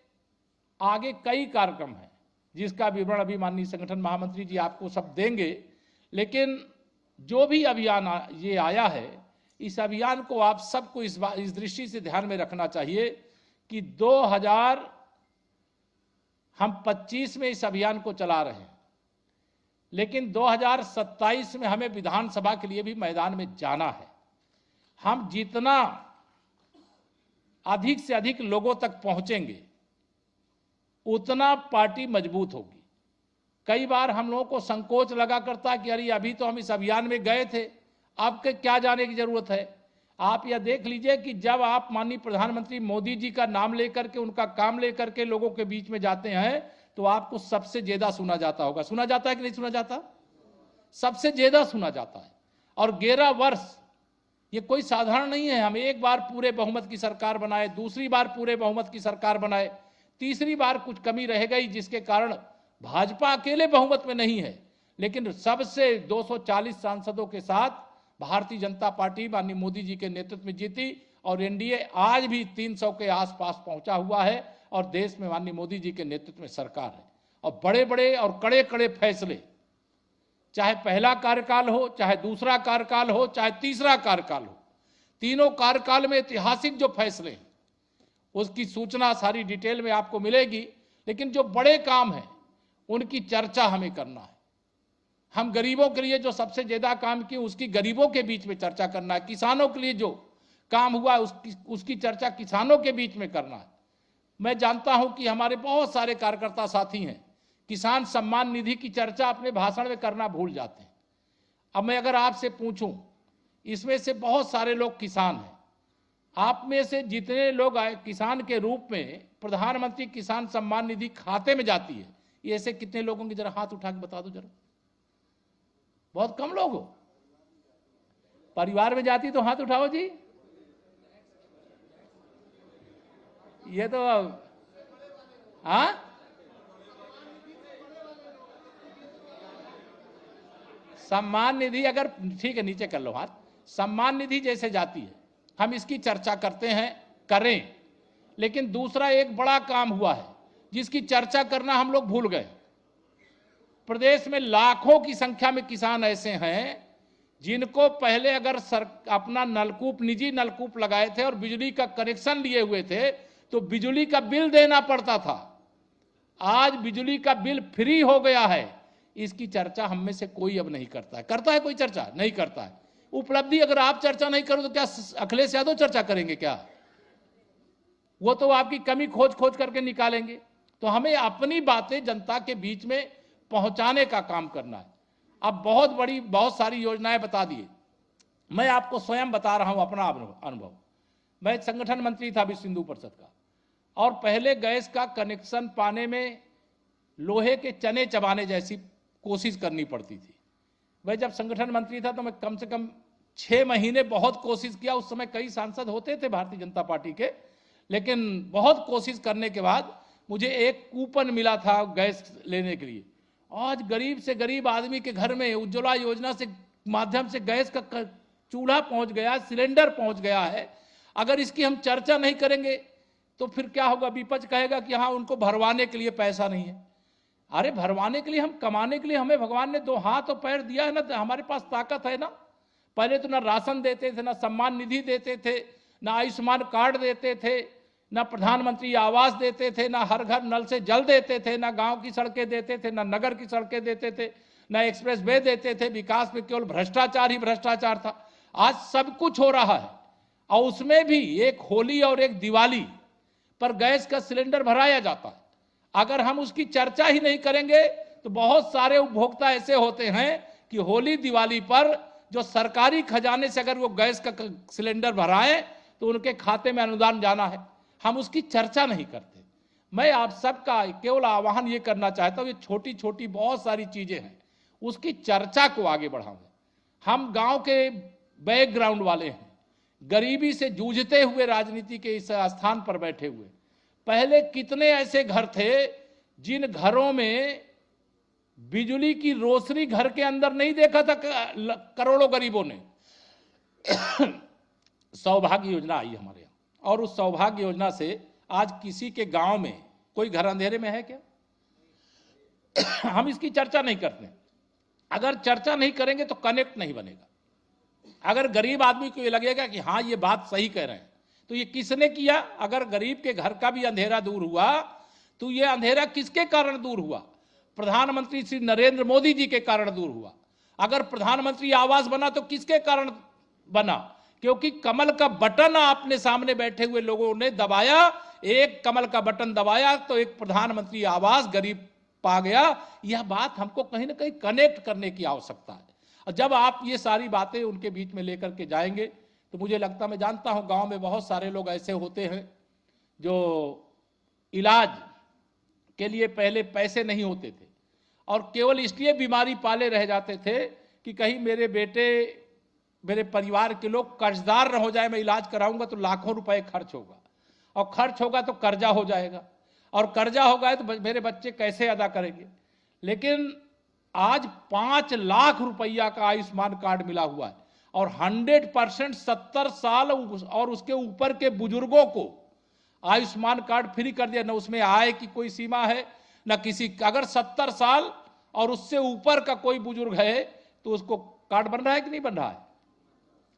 आगे कई कार्यक्रम हैं, जिसका विवरण अभी माननीय संगठन महामंत्री जी आपको सब देंगे। लेकिन जो भी अभियान ये आया है, इस अभियान को आप सबको इस दृष्टि से ध्यान में रखना चाहिए कि 2025 में इस अभियान को चला रहे हैं, लेकिन 2027 में हमें विधानसभा के लिए भी मैदान में जाना है। हम जितना अधिक से अधिक लोगों तक पहुंचेंगे, उतना पार्टी मजबूत होगी। कई बार हम लोगों को संकोच लगा करता कि अरे अभी तो हम इस अभियान में गए थे, अब के क्या जाने की जरूरत है। आप यह देख लीजिए कि जब आप माननीय प्रधानमंत्री मोदी जी का नाम लेकर के, उनका काम लेकर के लोगों के बीच में जाते हैं, तो आपको सबसे ज्यादा सुना जाता होगा। सुना जाता है कि नहीं सुना जाता? सबसे ज्यादा सुना जाता है। और 11 वर्ष ये कोई साधारण नहीं है। हम एक बार पूरे बहुमत की सरकार बनाए, दूसरी बार पूरे बहुमत की सरकार बनाए, तीसरी बार कुछ कमी रह गई, जिसके कारण भाजपा अकेले बहुमत में नहीं है, लेकिन सबसे 240 सांसदों के साथ भारतीय जनता पार्टी माननीय मोदी जी के नेतृत्व में जीती, और एनडीए आज भी 300 के आसपास पहुंचा हुआ है, और देश में माननीय मोदी जी के नेतृत्व में सरकार है। और बड़े बड़े और कड़े कड़े फैसले, चाहे पहला कार्यकाल हो, चाहे दूसरा कार्यकाल हो, चाहे तीसरा कार्यकाल हो, तीनों कार्यकाल में ऐतिहासिक जो फैसले हैं उसकी सूचना सारी डिटेल में आपको मिलेगी। लेकिन जो बड़े काम हैं उनकी चर्चा हमें करना है। हम गरीबों के लिए जो सबसे ज्यादा काम किए उसकी गरीबों के बीच में चर्चा करना है। किसानों के लिए जो काम हुआ उसकी चर्चा किसानों के बीच में करना है। मैं जानता हूं कि हमारे बहुत सारे कार्यकर्ता साथी हैं, किसान सम्मान निधि की चर्चा अपने भाषण में करना भूल जाते हैं। अब मैं अगर आपसे पूछूं, इसमें से बहुत सारे लोग किसान हैं, आप में से जितने लोग किसान के रूप में प्रधानमंत्री किसान सम्मान निधि खाते में जाती है, ये ऐसे कितने लोगों की जरा हाथ उठा के बता दो जरा। बहुत कम लोग हो। परिवार में जाती तो हाथ उठाओ जी। ये तो हाँ, सम्मान निधि अगर ठीक है नीचे कर लो हाथ। सम्मान निधि जैसे जाती है, हम इसकी चर्चा करते हैं, करें, लेकिन दूसरा एक बड़ा काम हुआ है जिसकी चर्चा करना हम लोग भूल गए। प्रदेश में लाखों की संख्या में किसान ऐसे हैं जिनको पहले अगर अपना नलकूप, निजी नलकूप लगाए थे और बिजली का कनेक्शन लिए हुए थे तो बिजली का बिल देना पड़ता था। आज बिजली का बिल फ्री हो गया है। इसकी चर्चा हम में से कोई अब नहीं करता है। करता है कोई चर्चा? नहीं करता है। उपलब्धि अगर आप चर्चा नहीं करो तो क्या अखिलेश यादव चर्चा करेंगे क्या? वो तो आपकी कमी खोज खोज करके निकालेंगे। तो हमें अपनी बातें जनता के बीच में पहुंचाने का काम करना है। अब बहुत सारी योजनाएं बता दिए। मैं आपको स्वयं बता रहा हूं अपना अनुभव। मैं संगठन मंत्री था विश्व हिंदू परिषद का, और पहले गैस का कनेक्शन पाने में लोहे के चने चबाने जैसी कोशिश करनी पड़ती थी। मैं जब संगठन मंत्री था तो मैं कम से कम 6 महीने बहुत कोशिश किया। उस समय कई सांसद होते थे भारतीय जनता पार्टी के, लेकिन बहुत कोशिश करने के बाद मुझे एक कूपन मिला था गैस लेने के लिए। आज गरीब से गरीब आदमी के घर में उज्ज्वला योजना से माध्यम से गैस का चूल्हा पहुंच गया, सिलेंडर पहुंच गया है। अगर इसकी हम चर्चा नहीं करेंगे तो फिर क्या होगा? विपक्ष कहेगा कि हाँ, उनको भरवाने के लिए पैसा नहीं है। अरे भरवाने के लिए, हम कमाने के लिए हमें भगवान ने 2 हाथ और पैर दिया है ना, हमारे पास ताकत है ना। पहले तो ना राशन देते थे, ना सम्मान निधि देते थे, ना आयुष्मान कार्ड देते थे, ना प्रधानमंत्री आवास देते थे, ना हर घर नल से जल देते थे, ना गांव की सड़कें देते थे, ना नगर की सड़कें देते थे, ना एक्सप्रेस वे देते थे। विकास में केवल भ्रष्टाचार ही भ्रष्टाचार था। आज सब कुछ हो रहा है, और उसमें भी एक होली और एक दिवाली पर गैस का सिलेंडर भराया जाता है। अगर हम उसकी चर्चा ही नहीं करेंगे तो बहुत सारे उपभोक्ता ऐसे होते हैं कि होली दिवाली पर जो सरकारी खजाने से अगर वो गैस का सिलेंडर भराएं तो उनके खाते में अनुदान जाना है। हम उसकी चर्चा नहीं करते। मैं आप सबका केवल आह्वान ये करना चाहता हूं, ये छोटी छोटी बहुत सारी चीजें हैं, उसकी चर्चा को आगे बढ़ाएं। हम गांव के बैकग्राउंड वाले हैं, गरीबी से जूझते हुए राजनीति के इस स्थान पर बैठे हुए। पहले कितने ऐसे घर थे जिन घरों में बिजली की रोशनी घर के अंदर नहीं देखा था करोड़ों गरीबों ने। सौभाग्य योजना आई हमारे यहाँ, और उस सौभाग्य योजना से आज किसी के गांव में कोई घर अंधेरे में है क्या? हम इसकी चर्चा नहीं करते। अगर चर्चा नहीं करेंगे तो कनेक्ट नहीं बनेगा। अगर गरीब आदमी को ये लगेगा कि हाँ, ये बात सही कह रहे हैं, तो ये किसने किया? अगर गरीब के घर का भी अंधेरा दूर हुआ तो ये अंधेरा किसके कारण दूर हुआ? प्रधानमंत्री श्री नरेंद्र मोदी जी के कारण दूर हुआ। अगर प्रधानमंत्री आवास बना तो किसके कारण बना? क्योंकि कमल का बटन आपने सामने बैठे हुए लोगों ने दबाया। एक कमल का बटन दबाया तो एक प्रधानमंत्री आवास गरीब पा गया। यह बात हमको कहीं ना कहीं कनेक्ट करने की आवश्यकता है। और जब आप ये सारी बातें उनके बीच में लेकर के जाएंगे तो मुझे लगता, मैं जानता हूं गांव में बहुत सारे लोग ऐसे होते हैं जो इलाज के लिए पहले पैसे नहीं होते थे और केवल इसलिए बीमारी पाले रह जाते थे कि कहीं मेरे बेटे, मेरे परिवार के लोग कर्जदार न हो जाए। मैं इलाज कराऊंगा तो लाखों रुपए खर्च होगा, और खर्च होगा तो कर्जा हो जाएगा, और कर्जा होगा तो मेरे बच्चे कैसे अदा करेंगे। लेकिन आज 5 लाख रुपया का आयुष्मान कार्ड मिला हुआ है, और 100% 70 साल और उसके ऊपर के बुजुर्गों को आयुष्मान कार्ड फ्री कर दिया। न उसमें आय की कोई सीमा है, न किसी, अगर 70 साल और उससे ऊपर का कोई बुजुर्ग है तो उसको कार्ड बन रहा है कि नहीं बन रहा है?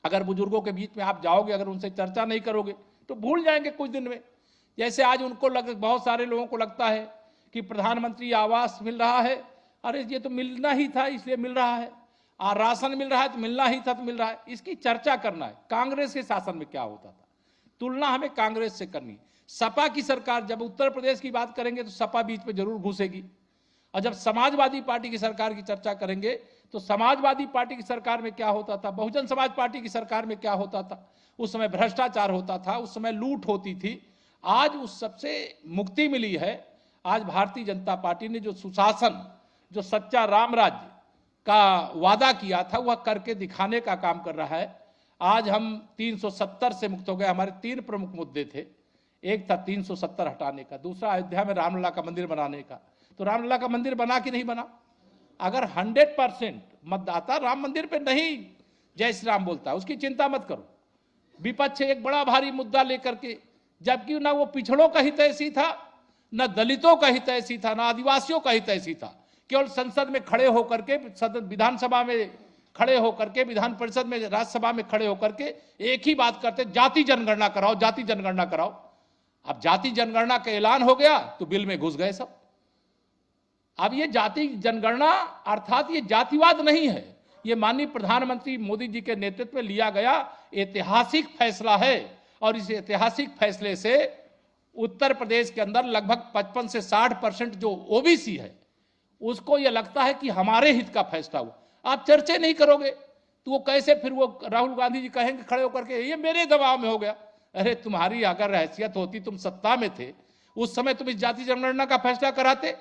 अगर बुजुर्गों के बीच में आप जाओगे, अगर उनसे चर्चा नहीं करोगे तो भूल जाएंगे कुछ दिन में। जैसे आज उनको बहुत सारे लोगों को लगता है कि प्रधानमंत्री आवास मिल रहा है, अरे ये तो मिलना ही था इसलिए मिल रहा है, राशन मिल रहा है तो मिलना ही था तो मिल रहा है। इसकी चर्चा करना है। कांग्रेस के शासन में क्या होता था, तुलना हमें कांग्रेस से करनी। सपा की सरकार, जब उत्तर प्रदेश की बात करेंगे तो सपा बीच में जरूर घुसेगी, और जब समाजवादी पार्टी की सरकार की चर्चा करेंगे तो समाजवादी पार्टी की सरकार में क्या होता था, बहुजन समाज पार्टी की सरकार में क्या होता था। उस समय भ्रष्टाचार होता था, उस समय लूट होती थी। आज उस सबसे मुक्ति मिली है। आज भारतीय जनता पार्टी ने जो सुशासन, जो सच्चा राम राज्य का वादा किया था वह करके दिखाने का काम कर रहा है। आज हम 370 से मुक्त हो गए। हमारे 3 प्रमुख मुद्दे थे। एक था 370 हटाने का, दूसरा अयोध्या में रामलला का मंदिर बनाने का। तो रामलला का मंदिर बना कि नहीं बना? अगर 100% मतदाता राम मंदिर पे नहीं जय श्री राम बोलता है, उसकी चिंता मत करो। विपक्ष एक बड़ा भारी मुद्दा लेकर के जबकि ना वो पिछड़ों का हितैषी था, न दलितों का हितैषी था, न आदिवासियों का हितैषी था। केवल संसद में खड़े होकर के, विधानसभा में खड़े होकर के, विधान परिषद में, राज्यसभा में खड़े होकर के एक ही बात करते, जाति जनगणना कराओ, जाति जनगणना कराओ। अब जाति जनगणना का ऐलान हो गया तो बिल में घुस गए सब। अब ये जाति जनगणना अर्थात ये जातिवाद नहीं है, ये माननीय प्रधानमंत्री मोदी जी के नेतृत्व में लिया गया ऐतिहासिक फैसला है। और इस ऐतिहासिक फैसले से उत्तर प्रदेश के अंदर लगभग 55 से 60% जो ओबीसी है उसको ये लगता है कि हमारे हित का फैसला हुआ। आप चर्चा नहीं करोगे तो वो कैसे फिर वो राहुल गांधी जी कहेंगे खड़े होकर के ये मेरे दबाव में हो गया। अरे तुम्हारी अगर हैसियत होती, तुम सत्ता में थे उस समय, तुम इस जाति जनगणना का फैसला कराते।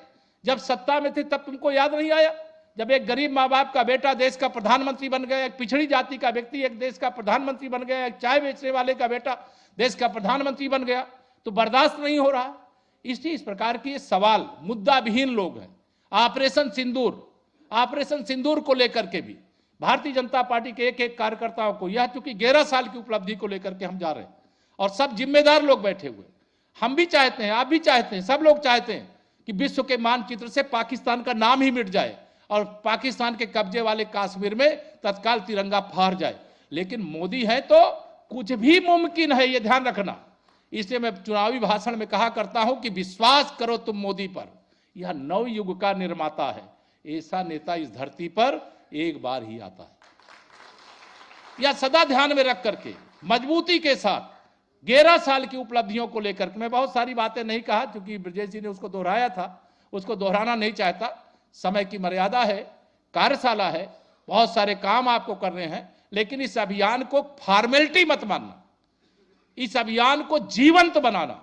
जब सत्ता में थे तब तुमको याद नहीं आया? जब एक गरीब माँ बाप का बेटा देश का प्रधानमंत्री बन गया, एक पिछड़ी जाति का व्यक्ति एक देश का प्रधानमंत्री बन गया, एक चाय बेचने वाले का बेटा देश का प्रधानमंत्री बन गया, तो बर्दाश्त नहीं हो रहा। इसलिए इस प्रकार की सवाल मुद्दा विहीन लोग हैं। ऑपरेशन सिंदूर को लेकर के भी भारतीय जनता पार्टी के एक एक कार्यकर्ताओं को, यह चूंकि 11 साल की उपलब्धि को लेकर के हम जा रहे हैं और सब जिम्मेदार लोग बैठे हुए, हम भी चाहते हैं, आप भी चाहते हैं, सब लोग चाहते हैं कि विश्व के मानचित्र से पाकिस्तान का नाम ही मिट जाए और पाकिस्तान के कब्जे वाले कश्मीर में तत्काल तिरंगा फहर जाए। लेकिन मोदी है तो कुछ भी मुमकिन है, ये ध्यान रखना। इसलिए मैं चुनावी भाषण में कहा करता हूं कि विश्वास करो तुम मोदी पर, यह नव युग का निर्माता है। ऐसा नेता इस धरती पर एक बार ही आता है। यह सदा ध्यान में रख करके मजबूती के साथ 11 साल की उपलब्धियों को लेकर के, मैं बहुत सारी बातें नहीं कहा क्योंकि ब्रजेश जी ने उसको दोहराया था, उसको दोहराना नहीं चाहता। समय की मर्यादा है, कार्यशाला है, बहुत सारे काम आपको करने हैं, लेकिन इस अभियान को फॉर्मेलिटी मत मानना, इस अभियान को जीवंत बनाना।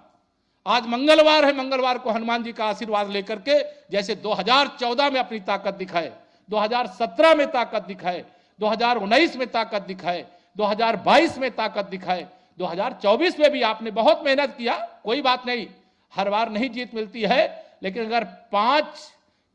आज मंगलवार है, मंगलवार को हनुमान जी का आशीर्वाद लेकर के जैसे 2014 में अपनी ताकत दिखाए, 2017 में ताकत दिखाए, 2019 में ताकत दिखाए, 2022 में ताकत दिखाए, 2024 में भी आपने बहुत मेहनत किया। कोई बात नहीं, हर बार नहीं जीत मिलती है, लेकिन अगर 5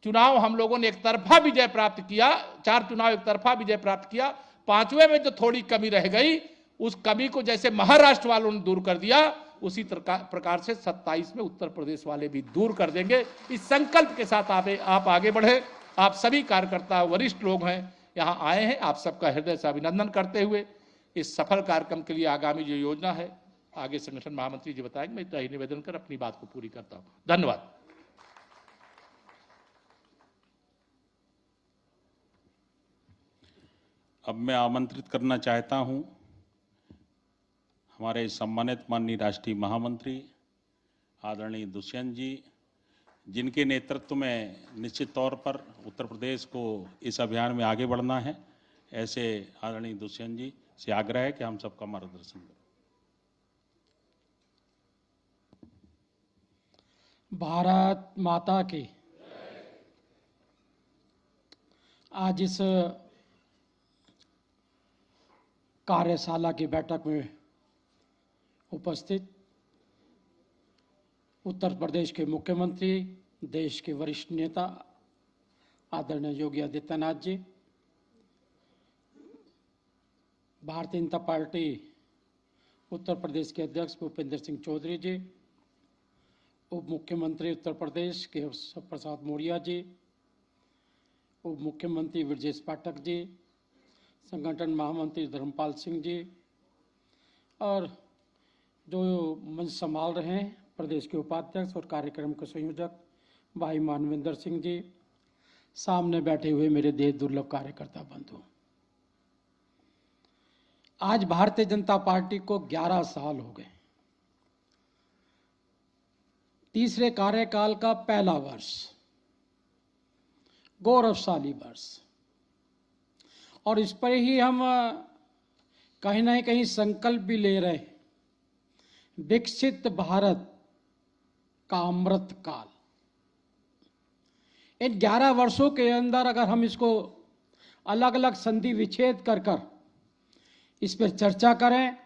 चुनाव हम लोगों ने एक तरफा विजय प्राप्त किया, 4 चुनाव एक तरफा विजय प्राप्त किया, 5वें में जो थोड़ी कमी रह गई उस कमी को जैसे महाराष्ट्र वालों ने दूर कर दिया, उसी प्रकार से 27 में उत्तर प्रदेश वाले भी दूर कर देंगे। इस संकल्प के साथ आप आगे बढ़े। आप सभी कार्यकर्ता वरिष्ठ लोग हैं, यहाँ आए हैं, आप सबका हृदय से अभिनंदन करते हुए इस सफल कार्यक्रम के लिए आगामी जो योजना है आगे संगठन महामंत्री जी बताएंगे। मैं इतना ही निवेदन कर अपनी बात को पूरी करता हूँ। धन्यवाद। अब मैं आमंत्रित करना चाहता हूं हमारे सम्मानित माननीय राष्ट्रीय महामंत्री आदरणीय दुष्यंत जी, जिनके नेतृत्व में निश्चित तौर पर उत्तर प्रदेश को इस अभियान में आगे बढ़ना है। ऐसे आदरणीय दुष्यंत जी से आग्रह है कि हम सबका मार्गदर्शन करें। भारत माता की। आज इस कार्यशाला की बैठक में उपस्थित उत्तर प्रदेश के मुख्यमंत्री, देश के वरिष्ठ नेता आदरणीय योगी आदित्यनाथ जी, भारतीय जनता पार्टी उत्तर प्रदेश के अध्यक्ष भूपेंद्र सिंह चौधरी जी, उप मुख्यमंत्री उत्तर प्रदेश केशव प्रसाद मौर्य जी, उप मुख्यमंत्री ब्रजेश पाठक जी, संगठन महामंत्री धर्मपाल सिंह जी, और जो मंच संभाल रहे हैं प्रदेश के उपाध्यक्ष और कार्यक्रम के संयोजक भाई मानवेंद्र सिंह जी, सामने बैठे हुए मेरे देश दुर्लभ कार्यकर्ता बंधु। आज भारतीय जनता पार्टी को 11 साल हो गए, तीसरे कार्यकाल का पहला वर्ष, गौरवशाली वर्ष, और इस पर ही हम कहीं ना कहीं संकल्प भी ले रहे हैं, विकसित भारत का अमृत काल। इन 11 वर्षों के अंदर अगर हम इसको अलग अलग संधि विच्छेद कर इस पर चर्चा करें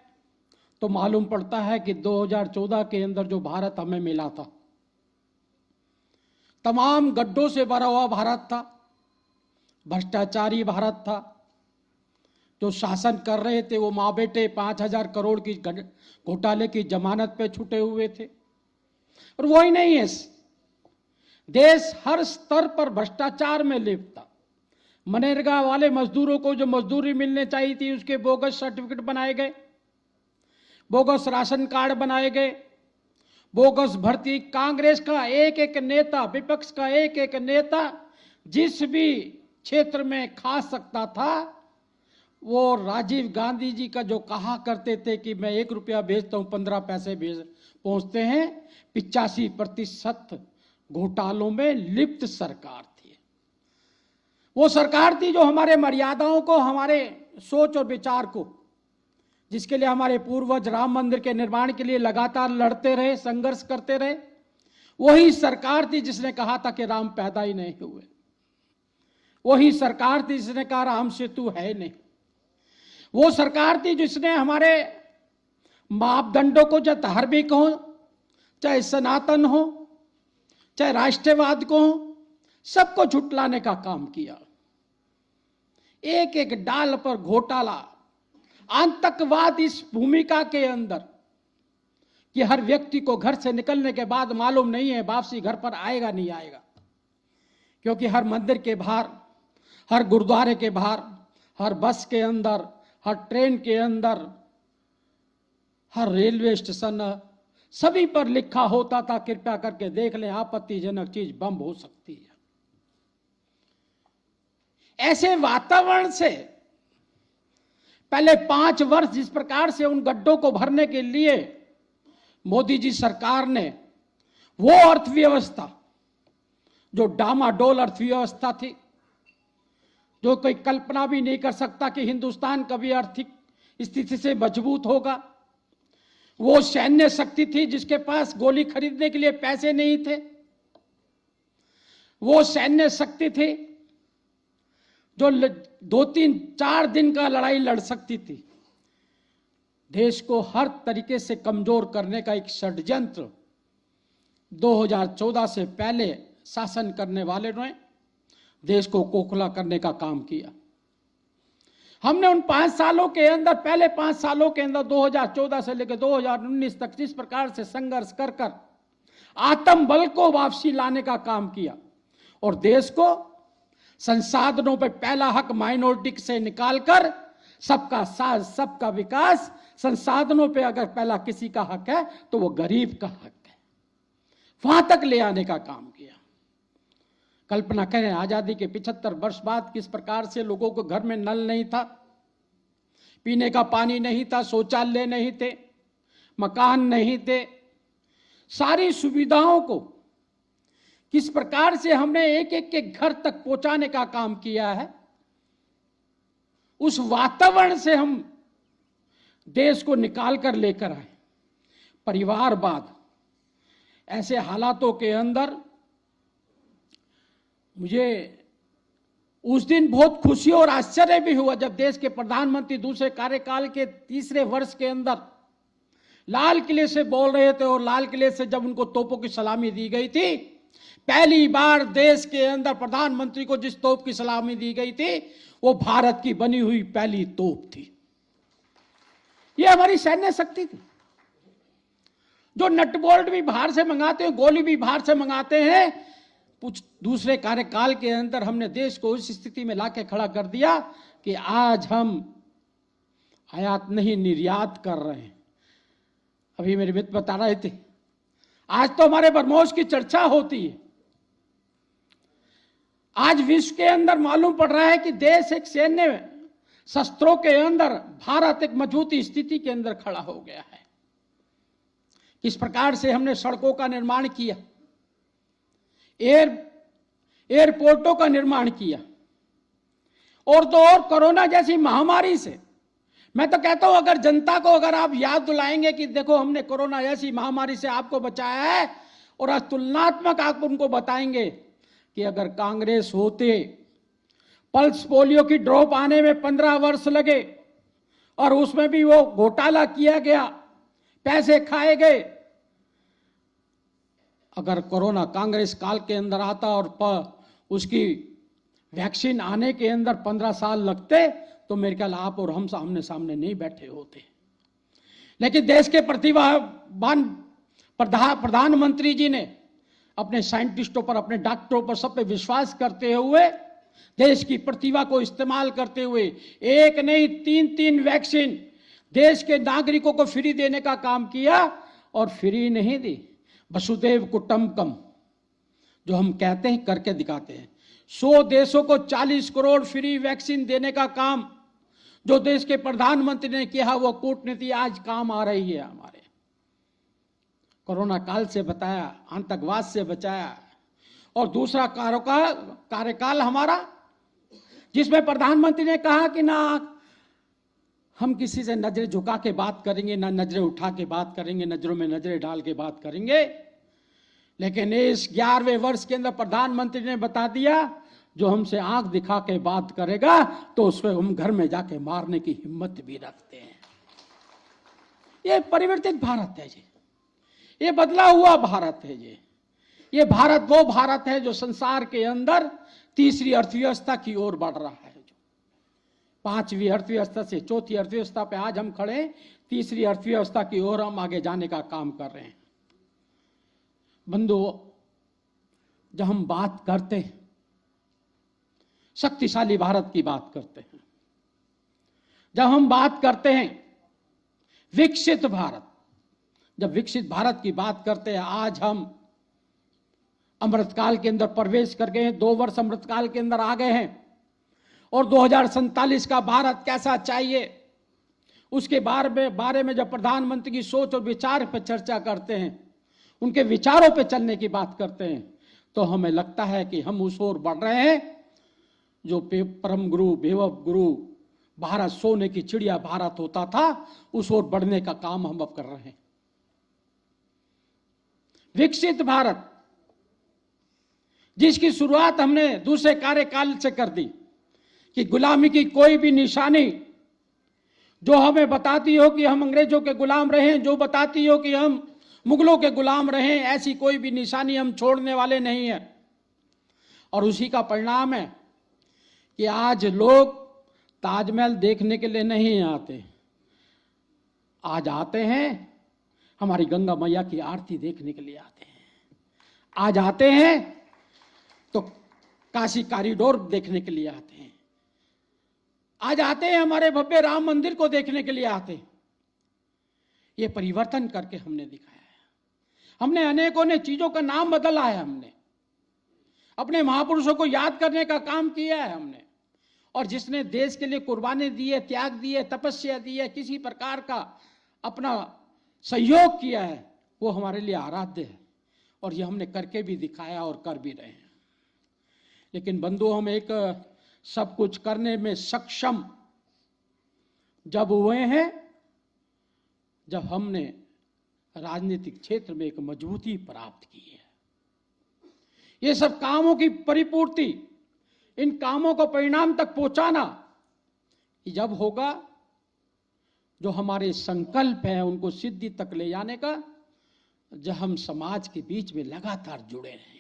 तो मालूम पड़ता है कि 2014 के अंदर जो भारत हमें मिला था, तमाम गड्ढों से भरा हुआ भारत था, भ्रष्टाचारी भारत था, जो शासन कर रहे थे वो माँ बेटे 5,000 करोड़ की घोटाले की जमानत पे छूटे हुए थे। और वही नहीं है, देश हर स्तर पर भ्रष्टाचार में लिप्त था। मनरेगा वाले मजदूरों को जो मजदूरी मिलने चाहिए थी उसके बोगस सर्टिफिकेट बनाए गए, बोगस राशन कार्ड बनाए गए, बोगस भर्ती। कांग्रेस का एक एक नेता, विपक्ष का एक एक नेता जिस भी क्षेत्र में खा सकता था, वो राजीव गांधी जी का जो कहा करते थे कि मैं 1 रुपया भेजता हूं 15 पैसे पहुंचते हैं, 85% घोटालों में लिप्त सरकार थी। वो सरकार थी जो हमारे मर्यादाओं को, हमारे सोच और विचार को, जिसके लिए हमारे पूर्वज राम मंदिर के निर्माण के लिए लगातार लड़ते रहे, संघर्ष करते रहे। वही सरकार थी जिसने कहा था कि राम पैदा ही नहीं हुए। वही सरकार थी जिसने कहा राम सेतु है नहीं। वो सरकार थी जिसने हमारे मापदंडों को, चाहे धार्मिक हो, चाहे सनातन हो, चाहे राष्ट्रवाद को हो, सबको झुटलाने का काम किया। एक एक डाल पर घोटाला, आतंकवाद इस भूमिका के अंदर कि हर व्यक्ति को घर से निकलने के बाद मालूम नहीं है वापसी घर पर आएगा नहीं आएगा, क्योंकि हर मंदिर के बाहर, हर गुरुद्वारे के बाहर, हर बस के अंदर, हर ट्रेन के अंदर, हर रेलवे स्टेशन, सभी पर लिखा होता था कृपया करके देख लें, आपत्तिजनक चीज बम हो सकती है। ऐसे वातावरण से पहले 5 वर्ष जिस प्रकार से उन गड्ढों को भरने के लिए मोदी जी सरकार ने वो अर्थव्यवस्था, जो डामाडोल अर्थव्यवस्था थी, जो कोई कल्पना भी नहीं कर सकता कि हिंदुस्तान कभी आर्थिक स्थिति से मजबूत होगा, वो सैन्य शक्ति थी जिसके पास गोली खरीदने के लिए पैसे नहीं थे, वो सैन्य शक्ति थी जो 2-3-4 दिन का लड़ाई लड़ सकती थी। देश को हर तरीके से कमजोर करने का एक षड्यंत्र 2014 से पहले शासन करने वाले ने देश को खोखला करने का काम किया। हमने उन 5 सालों के अंदर, पहले 5 सालों के अंदर 2014 से लेकर 2019 तक जिस प्रकार से संघर्ष कर कर आत्म बल को वापसी लाने का काम किया और देश को संसाधनों पर पहला हक माइनॉरिटी से निकालकर सबका साथ, सबका विकास, संसाधनों पे अगर पहला किसी का हक है तो वो गरीब का हक है, वहां तक ले आने का काम किया। कल्पना करें, आजादी के 75 वर्ष बाद किस प्रकार से लोगों को घर में नल नहीं था, पीने का पानी नहीं था, शौचालय नहीं थे, मकान नहीं थे, सारी सुविधाओं को किस प्रकार से हमने एक एक के घर तक पहुंचाने का काम किया है। उस वातावरण से हम देश को निकाल कर लेकर आए। परिवारवाद, ऐसे हालातों के अंदर मुझे उस दिन बहुत खुशी और आश्चर्य भी हुआ जब देश के प्रधानमंत्री दूसरे कार्यकाल के 3रे वर्ष के अंदर लाल किले से बोल रहे थे और लाल किले से जब उनको तोपों की सलामी दी गई थी, पहली बार देश के अंदर प्रधानमंत्री को जिस तोप की सलामी दी गई थी वो भारत की बनी हुई पहली तोप थी। ये हमारी सैन्य शक्ति थी। जो नट बोल्ट भी बाहर से मंगाते हैं, गोली भी बाहर से मंगाते हैं, कुछ दूसरे कार्यकाल के अंदर हमने देश को उस स्थिति में लाके खड़ा कर दिया कि आज हम आयात नहीं निर्यात कर रहे हैं। अभी मेरे मित्र बता रहे थे, आज तो हमारे ब्रह्मोस की चर्चा होती है। आज विश्व के अंदर मालूम पड़ रहा है कि देश एक सैन्य शस्त्रों के अंदर, भारत एक मजबूत स्थिति के अंदर खड़ा हो गया है। किस प्रकार से हमने सड़कों का निर्माण किया, एयरपोर्टों का निर्माण किया, और तो और कोरोना जैसी महामारी से मैं तो कहता हूं अगर जनता को अगर आप याद दिलाएंगे कि देखो हमने कोरोना जैसी महामारी से आपको बचाया है, और आज तुलनात्मक आप उनको बताएंगे कि अगर कांग्रेस होते पल्स पोलियो की ड्रॉप आने में 15 वर्ष लगे और उसमें भी वो घोटाला किया गया, पैसे खाए गए। अगर कोरोना कांग्रेस काल के अंदर आता और उसकी वैक्सीन आने के अंदर 15 साल लगते तो मेरे ख्याल आप और हम सामने सामने नहीं बैठे होते। लेकिन देश के प्रतिभावान प्रधानमंत्री जी ने अपने साइंटिस्टों पर, अपने डॉक्टरों पर, सब पे विश्वास करते हुए, देश की प्रतिभा को इस्तेमाल करते हुए एक नहीं 3 वैक्सीन देश के नागरिकों को फ्री देने का काम किया। और फ्री नहीं दी, वसुधैव कुटुंबकम जो हम कहते हैं करके दिखाते हैं। 100 देशों को 40 करोड़ फ्री वैक्सीन देने का काम जो देश के प्रधानमंत्री ने किया, वो कूटनीति आज काम आ रही है। हमारे कोरोना काल से बताया, आतंकवाद से बचाया। और दूसरा कार्यकाल हमारा, जिसमें प्रधानमंत्री ने कहा कि ना हम किसी से नजरें झुका के बात करेंगे, ना नजरें उठा के बात करेंगे, नजरों में नजरें डाल के बात करेंगे। लेकिन इस 11वें वर्ष के अंदर प्रधानमंत्री ने बता दिया, जो हमसे आंख दिखा के बात करेगा तो उसको हम घर में जाके मारने की हिम्मत भी रखते हैं। ये परिवर्तित भारत है जी, ये बदला हुआ भारत है जी। ये भारत वो भारत है जो संसार के अंदर तीसरी अर्थव्यवस्था की ओर बढ़ रहा है। जो 5वीं अर्थव्यवस्था से 4थी अर्थव्यवस्था पे आज हम खड़े, तीसरी अर्थव्यवस्था की ओर हम आगे जाने का काम कर रहे हैं। बंधुओं, जब हम बात करते हैं शक्तिशाली भारत की बात करते हैं, जब हम बात करते हैं विकसित भारत, जब विकसित भारत की बात करते हैं, आज हम अमृतकाल के अंदर प्रवेश कर गए हैं। 2 वर्ष अमृतकाल के अंदर आ गए हैं। और 2047 का भारत कैसा चाहिए, उसके बारे में जब प्रधानमंत्री की सोच और विचार पर चर्चा करते हैं, उनके विचारों पर चलने की बात करते हैं, तो हमें लगता है कि हम उस ओर बढ़ रहे हैं जो परम गुरु बेवब गुरु भारत सोने की चिड़िया भारत होता था, उस ओर बढ़ने का काम हम अब कर रहे हैं। विकसित भारत जिसकी शुरुआत हमने दूसरे कार्यकाल से कर दी, कि गुलामी की कोई भी निशानी जो हमें बताती हो कि हम अंग्रेजों के गुलाम रहे, जो बताती हो कि हम मुगलों के गुलाम रहे, ऐसी कोई भी निशानी हम छोड़ने वाले नहीं है। और उसी का परिणाम है कि आज लोग ताजमहल देखने के लिए नहीं आते, आज आते हैं हमारी गंगा मैया की आरती देखने के लिए आते हैं, आज आते हैं तो काशी कॉरिडोर देखने के लिए आते हैं, आज आते हैं हमारे भव्य राम मंदिर को देखने के लिए आते हैं। ये परिवर्तन करके हमने दिखाया है। हमने अनेकों ने चीजों का नाम बदला है, हमने अपने महापुरुषों को याद करने का काम किया है हमने। और जिसने देश के लिए कुर्बानी दी है, त्याग दी है, तपस्या दी है, किसी प्रकार का अपना सहयोग किया है, वो हमारे लिए आराध्य है। और ये हमने करके भी दिखाया और कर भी रहे हैं। लेकिन बंधु, हम एक सब कुछ करने में सक्षम जब हुए हैं, जब हमने राजनीतिक क्षेत्र में एक मजबूती प्राप्त की है। ये सब कामों की परिपूर्ति, इन कामों को परिणाम तक पहुंचाना जब होगा, जो हमारे संकल्प हैं उनको सिद्धि तक ले जाने का, जब हम समाज के बीच में लगातार जुड़े रहेंगे,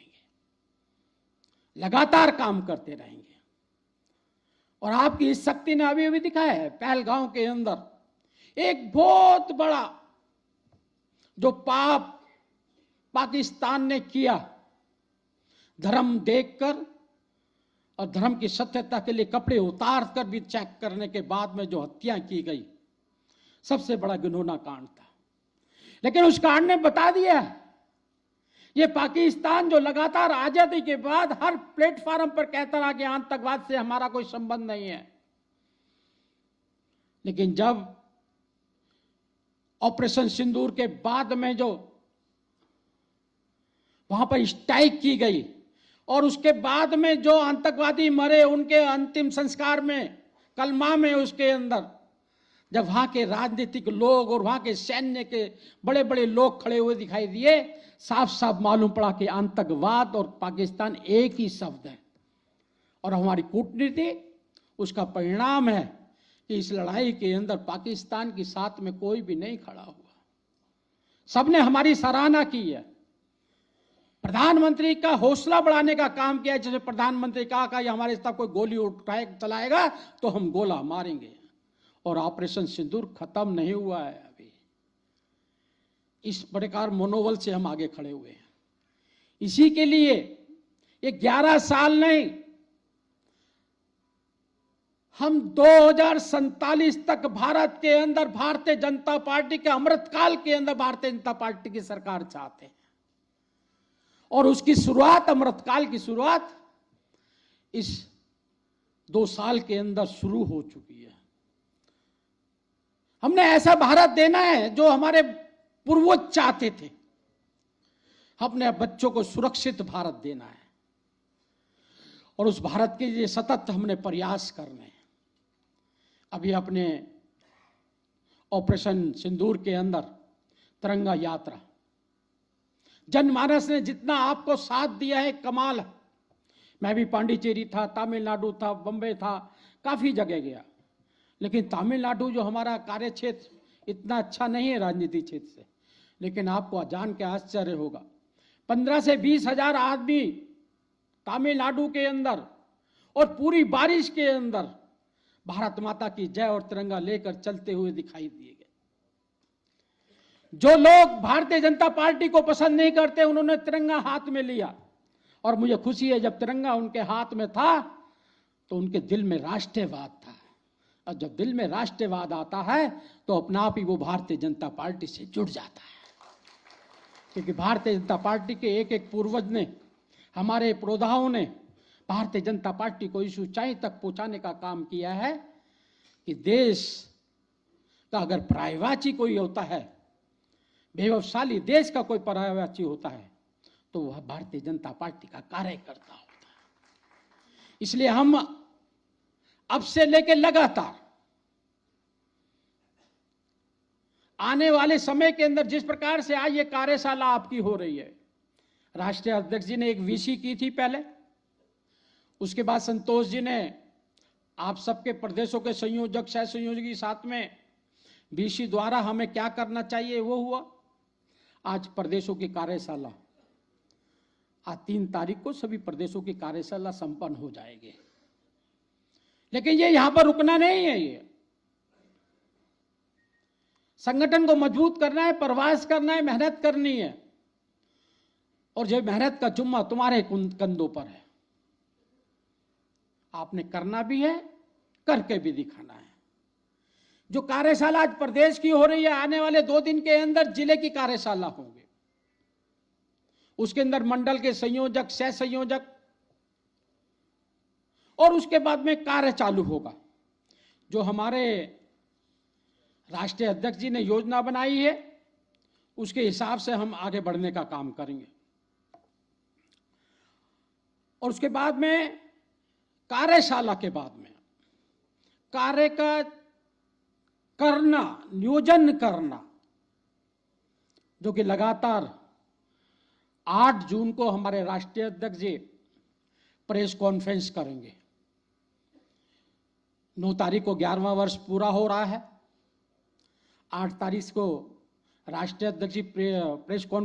लगातार काम करते रहेंगे। और आपकी इस शक्ति ने अभी अभी दिखाया है, पहलगांव के अंदर एक बहुत बड़ा जो पाप पाकिस्तान ने किया, धर्म देखकर और धर्म की सत्यता के लिए कपड़े उतार कर भी चेक करने के बाद में जो हत्या की गई, सबसे बड़ा घिनौना कांड था। लेकिन उस कांड ने बता दिया, ये पाकिस्तान जो लगातार आजादी के बाद हर प्लेटफॉर्म पर कहता रहा कि आतंकवाद से हमारा कोई संबंध नहीं है, लेकिन जब ऑपरेशन सिंदूर के बाद में जो वहां पर स्ट्राइक की गई और उसके बाद में जो आतंकवादी मरे, उनके अंतिम संस्कार में, कलमा में, उसके अंदर जब वहां के राजनीतिक लोग और वहां के सैन्य के बड़े बड़े लोग खड़े हुए दिखाई दिए, साफ साफ मालूम पड़ा कि आतंकवाद और पाकिस्तान एक ही शब्द है। और हमारी कूटनीति उसका परिणाम है कि इस लड़ाई के अंदर पाकिस्तान के साथ में कोई भी नहीं खड़ा हुआ, सबने हमारी सराहना की है। प्रधानमंत्री का हौसला बढ़ाने का काम किया। जैसे प्रधानमंत्री कहा कि हमारे साथ कोई गोली उठाए चलाएगा तो हम गोला मारेंगे, और ऑपरेशन सिंदूर खत्म नहीं हुआ है अभी। इस प्रकार मनोबल से हम आगे खड़े हुए हैं। इसी के लिए ये 11 साल नहीं, हम 2047 तक भारत के अंदर भारतीय जनता पार्टी के अमृतकाल के अंदर भारतीय जनता पार्टी की सरकार चाहते हैं, और उसकी शुरुआत, अमृतकाल की शुरुआत इस 2 साल के अंदर शुरू हो चुकी है। हमने ऐसा भारत देना है जो हमारे पूर्वज चाहते थे। अपने बच्चों को सुरक्षित भारत देना है, और उस भारत के लिए सतत हमने प्रयास करने हैं। अभी अपने ऑपरेशन सिंदूर के अंदर तिरंगा यात्रा, जनमानस ने जितना आपको साथ दिया है कमाल है। मैं भी पांडिचेरी था, तमिलनाडु था, बम्बई था, काफी जगह गया, लेकिन तमिलनाडु जो हमारा कार्य क्षेत्र इतना अच्छा नहीं है राजनीति क्षेत्र से, लेकिन आपको जान के आश्चर्य होगा 15 से 20 हजार आदमी तमिलनाडु के अंदर और पूरी बारिश के अंदर भारत माता की जय और तिरंगा लेकर चलते हुए दिखाई दिए गए। जो लोग भारतीय जनता पार्टी को पसंद नहीं करते उन्होंने तिरंगा हाथ में लिया, और मुझे खुशी है जब तिरंगा उनके हाथ में था तो उनके दिल में राष्ट्रवाद था, और जब दिल में राष्ट्रवाद आता है तो अपना आप ही वो भारतीय जनता पार्टी से जुड़ जाता है। क्योंकि भारतीय जनता पार्टी के एक एक पूर्वज ने, हमारे पुरोधाओं ने भारतीय जनता पार्टी को इस ऊंचाई तक पहुंचाने का काम किया है कि देश का अगर पर्यायवाची कोई होता है, वैभवशाली देश का कोई पर्यायवाची होता है, तो वह भारतीय जनता पार्टी का कार्यकर्ता होता है। इसलिए हम अब से लेकर लगातार आने वाले समय के अंदर जिस प्रकार से आज ये कार्यशाला आपकी हो रही है, राष्ट्रीय अध्यक्ष जी ने एक वीसी की थी पहले, उसके बाद संतोष जी ने आप सबके प्रदेशों के संयोजक, सह संयोजक साथ में वीसी द्वारा हमें क्या करना चाहिए वो हुआ। आज प्रदेशों की कार्यशाला, आज 3 तारीख को सभी प्रदेशों की कार्यशाला संपन्न हो जाएगी। लेकिन ये यहां पर रुकना नहीं है, ये संगठन को मजबूत करना है, प्रवास करना है, मेहनत करनी है, और जो मेहनत का जुम्मा तुम्हारे कंधों पर है। आपने करना भी है, करके भी दिखाना है। जो कार्यशाला आज प्रदेश की हो रही है, आने वाले 2 दिन के अंदर जिले की कार्यशाला होंगे, उसके अंदर मंडल के संयोजक, सह संयोजक, और उसके बाद में कार्य चालू होगा। जो हमारे राष्ट्रीय अध्यक्ष जी ने योजना बनाई है उसके हिसाब से हम आगे बढ़ने का काम करेंगे। और उसके बाद में कार्यशाला के बाद में कार्य का करना, नियोजन करना, जो कि लगातार 8 जून को हमारे राष्ट्रीय अध्यक्ष जी प्रेस कॉन्फ्रेंस करेंगे। 9 तारीख को 11वां वर्ष पूरा हो रहा है। 8 तारीख को राष्ट्रीय अध्यक्ष जी प्रेस कॉन्फ्रेंस